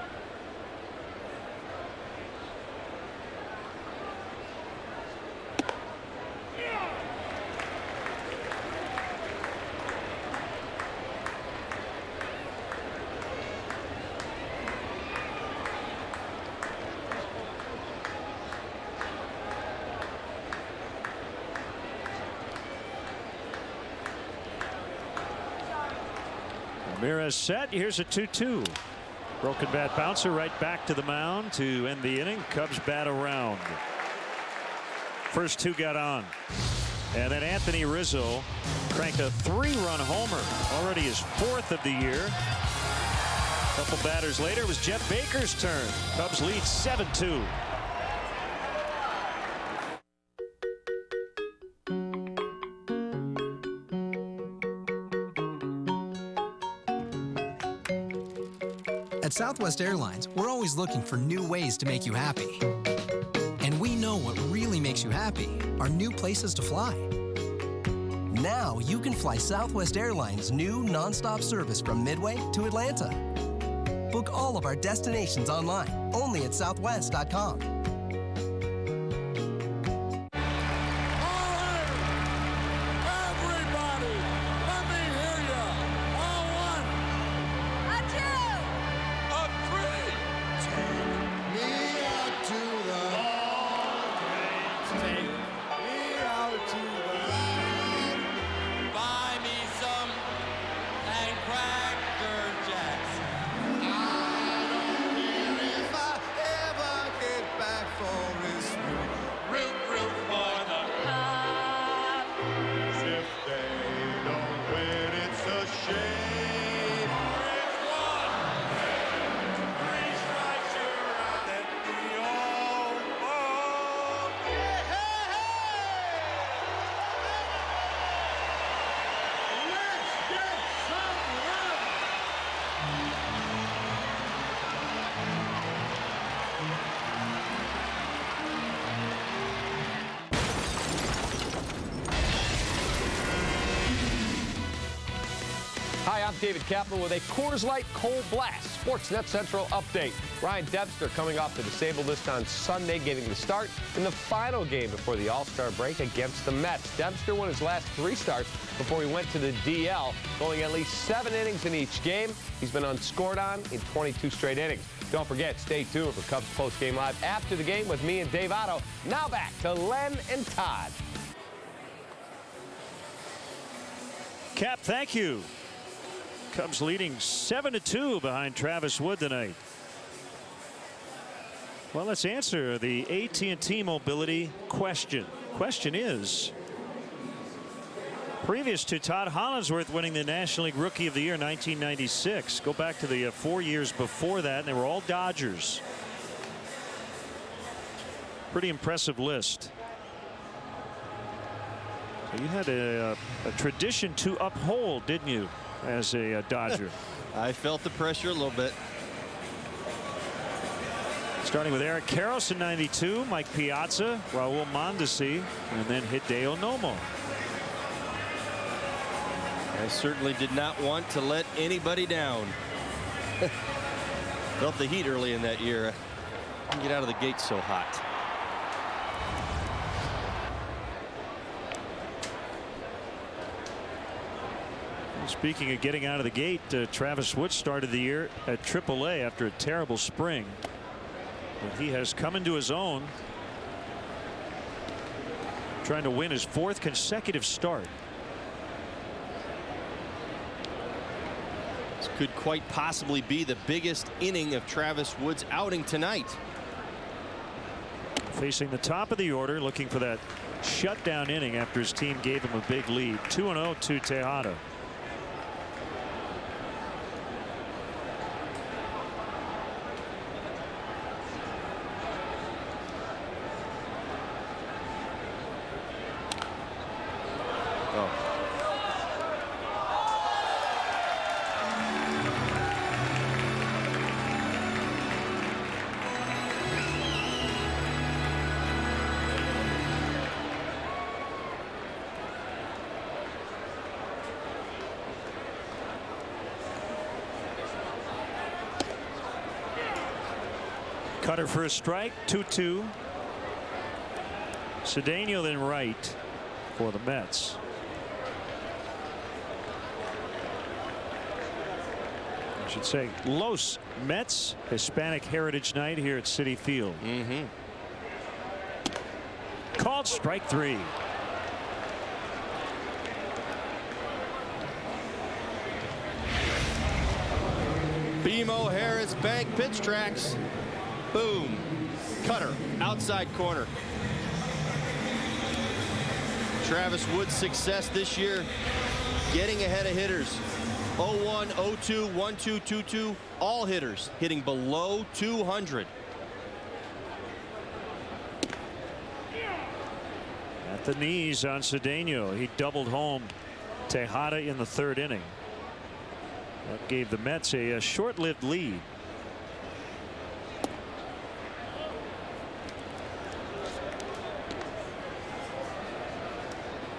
Ramirez set. Here's a 2-2. Broken bat bouncer right back to the mound to end the inning. Cubs bat around. First 2 got on. And then Anthony Rizzo cranked a 3-run homer. Already his 4th of the year. A couple batters later, it was Jeff Baker's turn. Cubs lead 7-2. At Southwest Airlines, we're always looking for new ways to make you happy. And we know what really makes you happy are new places to fly. Now you can fly Southwest Airlines' new nonstop service from Midway to Atlanta. Book all of our destinations online, only at southwest.com. Hi, I'm David Kaplan with a Coors Light Cold Blast Sportsnet Central update. Ryan Dempster coming off the disabled list on Sunday, getting the start in the final game before the All-Star break against the Mets. Dempster won his last 3 starts before he went to the DL, going at least 7 innings in each game. He's been unscored on in 22 straight innings. Don't forget, stay tuned for Cubs Post-Game Live after the game with me and Dave Otto. Now back to Len and Todd. Cap, thank you. Cubs leading 7-2 behind Travis Wood tonight. Well, let's answer the AT&T mobility question. Question is, previous to Todd Hollandsworth winning the National League Rookie of the Year in 1996, go back to the 4 years before that, and they were all Dodgers. Pretty impressive list. So you had a tradition to uphold, didn't you, as a Dodger? I felt the pressure a little bit. Starting with Eric Karros in '92, Mike Piazza, Raul Mondesi, and then Hideo Nomo. I certainly did not want to let anybody down. Felt the heat early in that year. Didn't get out of the gate so hot. Speaking of getting out of the gate, Travis Wood started the year at AAA after a terrible spring. But he has come into his own, trying to win his 4th consecutive start. This could quite possibly be the biggest inning of Travis Wood's outing tonight. Facing the top of the order, looking for that shutdown inning after his team gave him a big lead. 2-0 to Tejada. Cutter for a strike. 2-2. Cedeno then right for the Mets. I should say Los Mets Hispanic Heritage Night here at Citi Field. Called strike 3. BMO Harris Bank pitch tracks. Boom. Cutter outside corner. Travis Wood's success this year getting ahead of hitters. 0-1, 0-2, 1-2, 2-2, all hitters hitting below 200. At the knees on Cedeno. He doubled home Tejada in the 3rd inning. That gave the Mets a short-lived lead.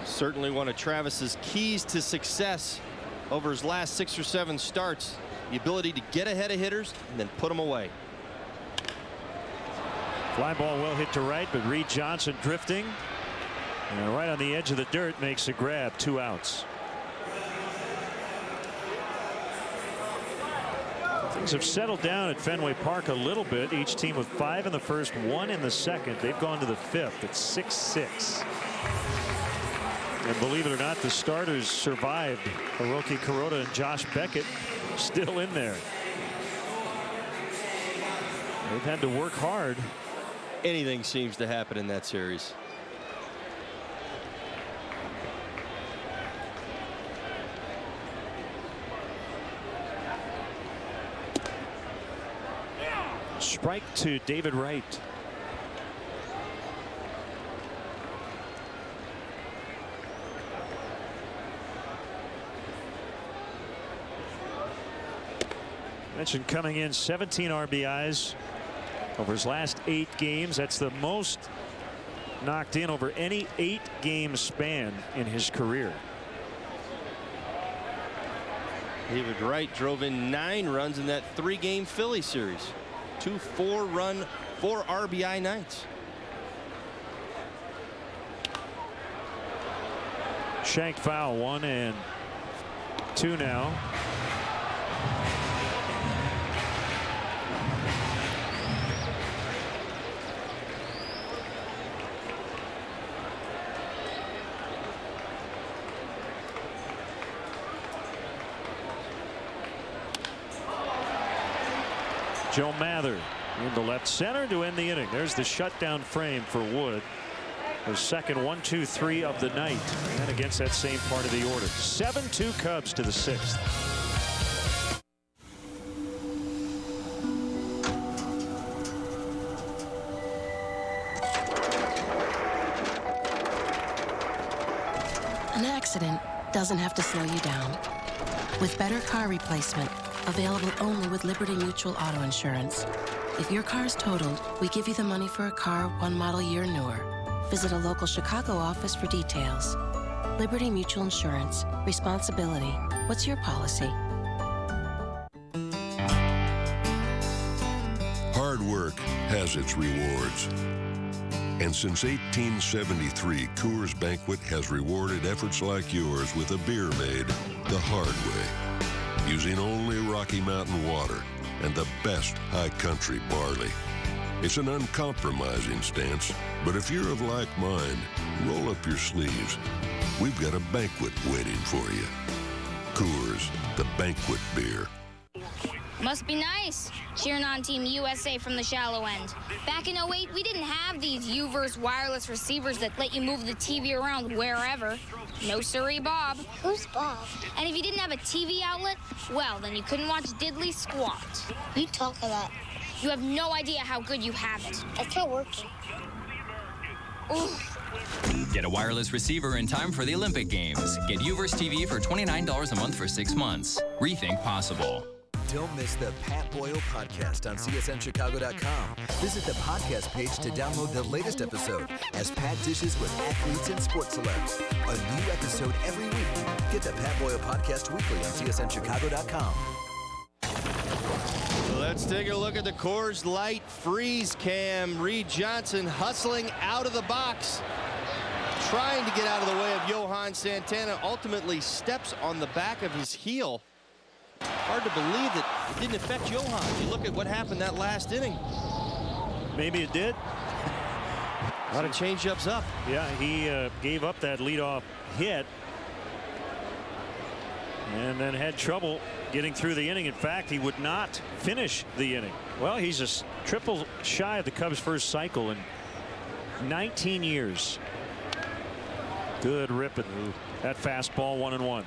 Certainly one of Travis's keys to success over his last 6 or 7 starts. The ability to get ahead of hitters and then put them away. Fly ball well hit to right, but Reed Johnson drifting. And right on the edge of the dirt makes a grab. 2 outs. Things have settled down at Fenway Park a little bit. Each team with 5 in the first, 1 in the second. They've gone to the 5th. It's 6-6. And believe it or not, the starters survived. Hiroki Kuroda and Josh Beckett still in there. They've had to work hard. Anything seems to happen in that series. Strike to David Wright. Mentioned coming in 17 RBIs over his last 8 games. That's the most knocked in over any 8-game span in his career. David Wright drove in 9 runs in that 3-game Philly series. 2 4 RBI nights. Shank foul, 1-2 now. Joe Mather in the left center to end the inning. There's the shutdown frame for Wood. His second 1-2-3 of the night, and against that same part of the order. 7-2 Cubs to the 6th. An accident doesn't have to slow you down. With better car replacement, available only with Liberty Mutual Auto Insurance. If your car's totaled, we give you the money for a car 1 model year newer. Visit a local Chicago office for details. Liberty Mutual Insurance. Responsibility. What's your policy? Hard work has its rewards. And since 1873, Coors Banquet has rewarded efforts like yours with a beer made the hard way, using only Rocky Mountain water and the best high country barley. It's an uncompromising stance, but if you're of like mind, roll up your sleeves. We've got a banquet waiting for you. Coors, the banquet beer. Must be nice, cheering on Team USA from the shallow end. Back in 08, we didn't have these U-verse wireless receivers that let you move the TV around wherever. No siree, Bob. Who's Bob? And if you didn't have a TV outlet, well, then you couldn't watch Diddley squat. You talk a lot. You have no idea how good you have it. It's not working. Ooh. Get a wireless receiver in time for the Olympic Games. Get U-verse TV for $29 a month for 6 months. Rethink possible. Don't miss the Pat Boyle podcast on CSNChicago.com. Visit the podcast page to download the latest episode as Pat dishes with athletes and sports celebs. A new episode every week. Get the Pat Boyle podcast weekly on CSNChicago.com. Let's take a look at the Coors Light freeze cam. Reed Johnson hustling out of the box, trying to get out of the way of Johan Santana. Ultimately steps on the back of his heel. Hard to believe that it didn't affect Johan. You look at what happened that last inning. Maybe it did. A lot of change-ups up. Yeah, he gave up that leadoff hit and then had trouble getting through the inning. In fact, he would not finish the inning. Well, he's a triple shy of the Cubs' first cycle in 19 years. Good ripping. That fastball, 1-1.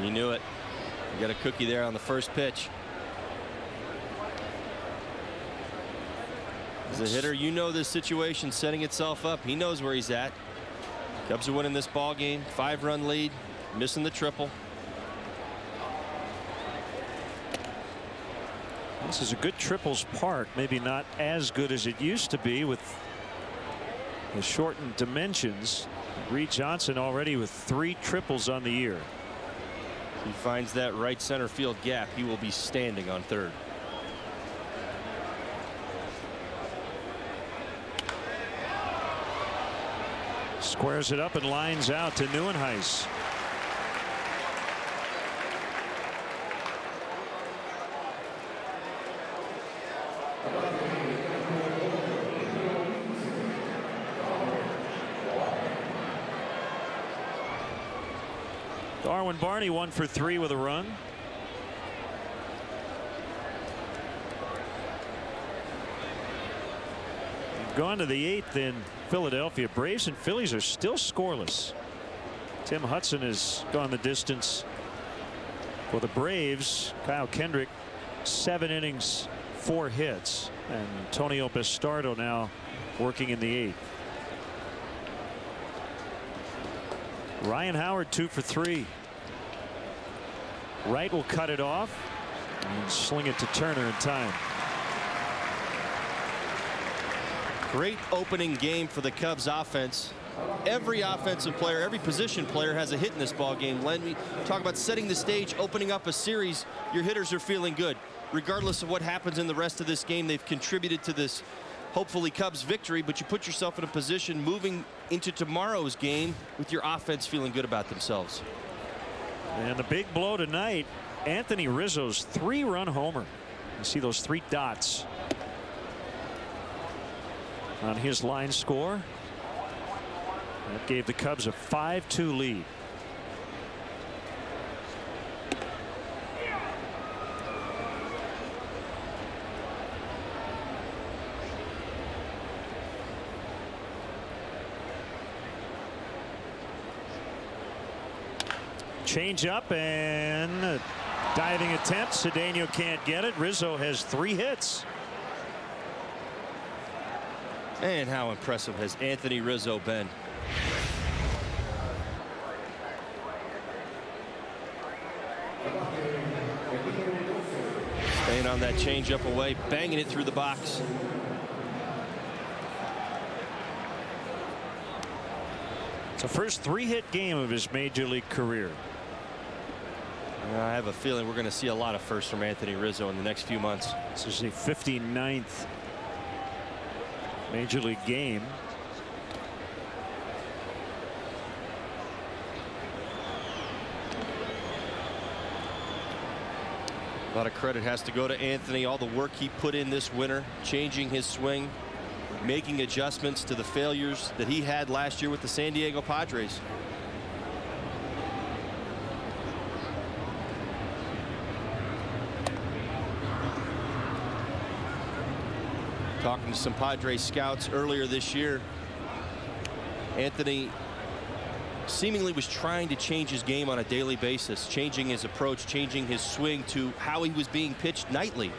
You knew it. You got a cookie there on the first pitch. As a hitter, you know this situation setting itself up. He knows where he's at. Cubs are winning this ball game. 5-run lead, missing the triple. This is a good triples park. Maybe not as good as it used to be with the shortened dimensions. Reed Johnson already with 3 triples on the year. He finds that right center field gap. He will be standing on third. Squares it up and lines out to Neuenhuis. Darwin Barney 1 for 3 with a run. Gone to the 8th in Philadelphia. Braves and Phillies are still scoreless. Tim Hudson has gone the distance for the Braves. Kyle Kendrick 7 innings 4 hits, and Antonio Bastardo now working in the 8th. Ryan Howard 2 for 3. Wright will cut it off and sling it to Turner in time. Great opening game for the Cubs offense. Every offensive player, every position player has a hit in this ball game. Len, we talk about setting the stage, opening up a series. Your hitters are feeling good. Regardless of what happens in the rest of this game, they've contributed to this hopefully Cubs victory, but you put yourself in a position moving into tomorrow's game with your offense feeling good about themselves. And the big blow tonight, Anthony Rizzo's 3-run homer. You see those 3 dots on his line score. That gave the Cubs a 5-2 lead. Change up and a diving attempt. Cedeno can't get it. Rizzo has 3 hits. And how impressive has Anthony Rizzo been? Staying on that changeup away, banging it through the box. It's the first 3-hit game of his major league career. I have a feeling we're going to see a lot of firsts from Anthony Rizzo in the next few months. This is the 59th major league game. A lot of credit has to go to Anthony. All the work he put in this winter, changing his swing, making adjustments to the failures that he had last year with the San Diego Padres. Talking to some Padres scouts earlier this year, Anthony seemingly was trying to change his game on a daily basis, changing his approach, changing his swing to how he was being pitched nightly.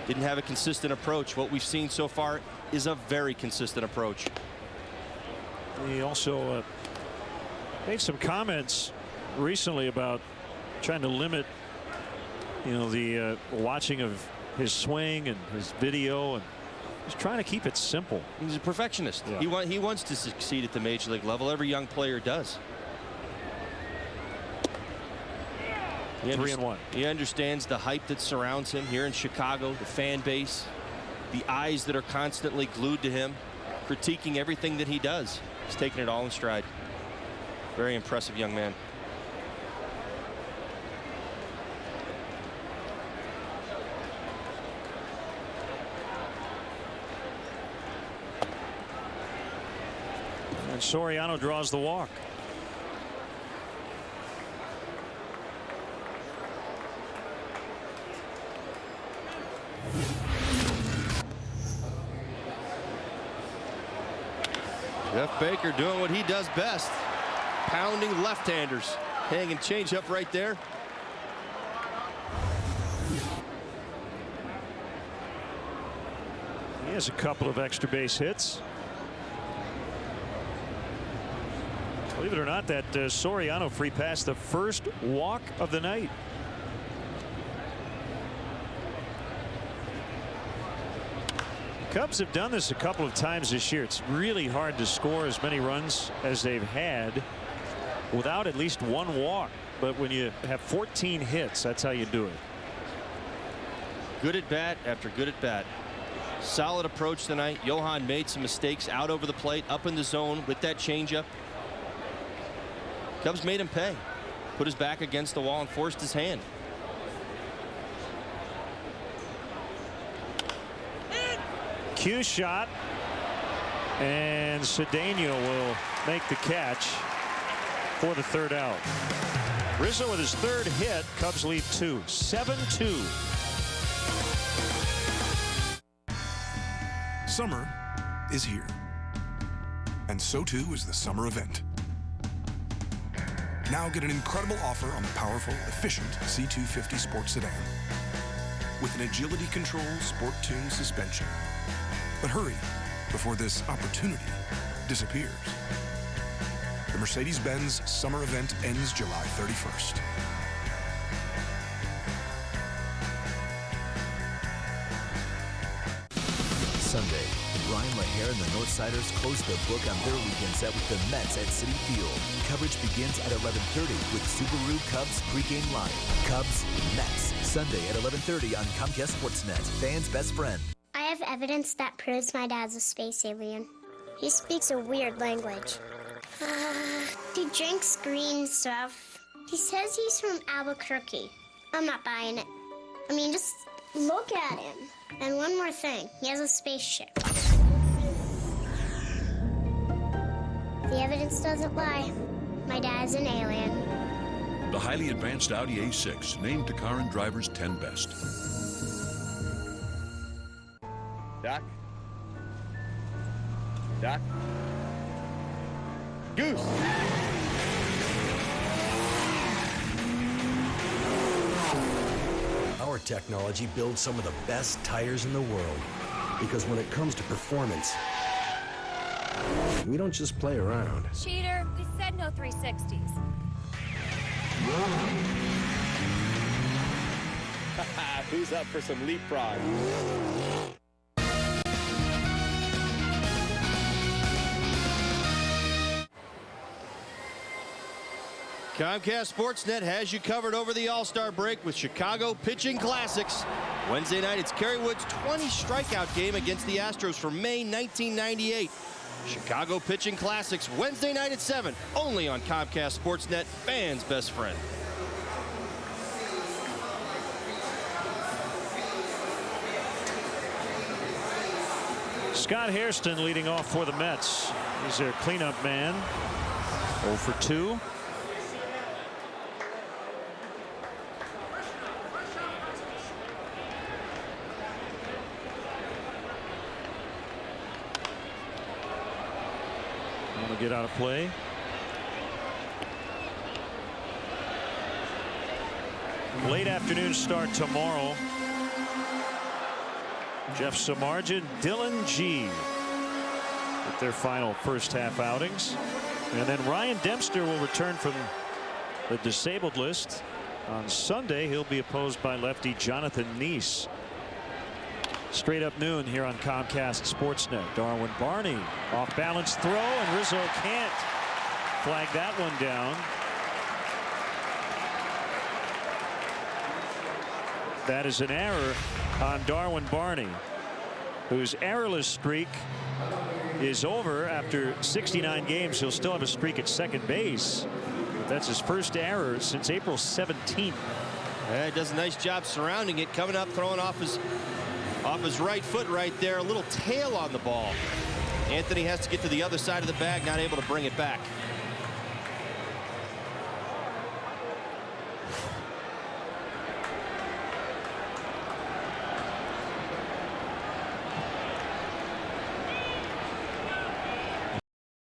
Didn't have a consistent approach. What we've seen so far is a very consistent approach. He also made some comments recently about trying to limit, the watching of his swing and his video, and he's trying to keep it simple. He's a perfectionist. Yeah. He wants to succeed at the major league level. Every young player does. 3-1. He understands the hype that surrounds him here in Chicago, the fan base, the eyes that are constantly glued to him, critiquing everything that he does. He's taking it all in stride. Very impressive young man. And Soriano draws the walk. Jeff Baker doing what he does best, pounding left-handers. Hanging change up right there. He has a couple of extra base hits. Believe it or not, that Soriano free pass, the first walk of the night. Cubs have done this a couple of times this year. It's really hard to score as many runs as they've had without at least one walk. But when you have 14 hits, that's how you do it. Good at bat after good at bat. Solid approach tonight. Johan made some mistakes out over the plate, up in the zone with that changeup. Cubs made him pay. Put his back against the wall and forced his hand. Cue shot, and Cedeno will make the catch for the third out. Rizzo with his third hit. Cubs lead 7-2. Summer is here, and so too is the summer event. Now get an incredible offer on the powerful, efficient C250 Sport Sedan with an agility control sport-tuned suspension. But hurry before this opportunity disappears. The Mercedes-Benz summer event ends July 31st. Sunday, Brian LaHare and the Northsiders close the book on their weekend set with the Mets at Citi Field. Coverage begins at 11:30 with Subaru Cubs pregame live. Cubs, Mets, Sunday at 11:30 on Comcast Sportsnet. Fans' best friend. I have evidence that proves my dad's a space alien. He speaks a weird language. He drinks green stuff. He says he's from Albuquerque. I'm not buying it. I mean, just look at him. And one more thing, he has a spaceship. The evidence doesn't lie. My dad's an alien. The highly advanced Audi A6, named to Car and Driver's 10 Best. Doc. Doc. Goose. Our technology builds some of the best tires in the world. Because when it comes to performance, we don't just play around. Cheater, we said no 360s. Who's up for some leapfrog? Comcast Sportsnet has you covered over the All-Star break with Chicago Pitching Classics. Wednesday night, it's Kerry Wood's 20 strikeout game against the Astros from May 1998. Chicago Pitching Classics, Wednesday night at 7, only on Comcast Sportsnet, fans' best friend. Scott Hairston leading off for the Mets. He's their cleanup man. 0 for 2. Want to get out of play. Late afternoon start tomorrow. Jeff Samardzija, Dylan G with their final first half outings. And then Ryan Dempster will return from the disabled list. On Sunday, he'll be opposed by lefty Jonathan Neese. Straight up noon here on Comcast Sportsnet. Darwin Barney off balance throw, and Rizzo can't flag that one down. That is an error on Darwin Barney, whose errorless streak is over after 69 games. He'll still have a streak at second base. That's his first error since April 17th. Yeah, he does a nice job surrounding it, coming up, throwing off his right foot right there. A little tail on the ball. Anthony has to get to the other side of the bag, not able to bring it back.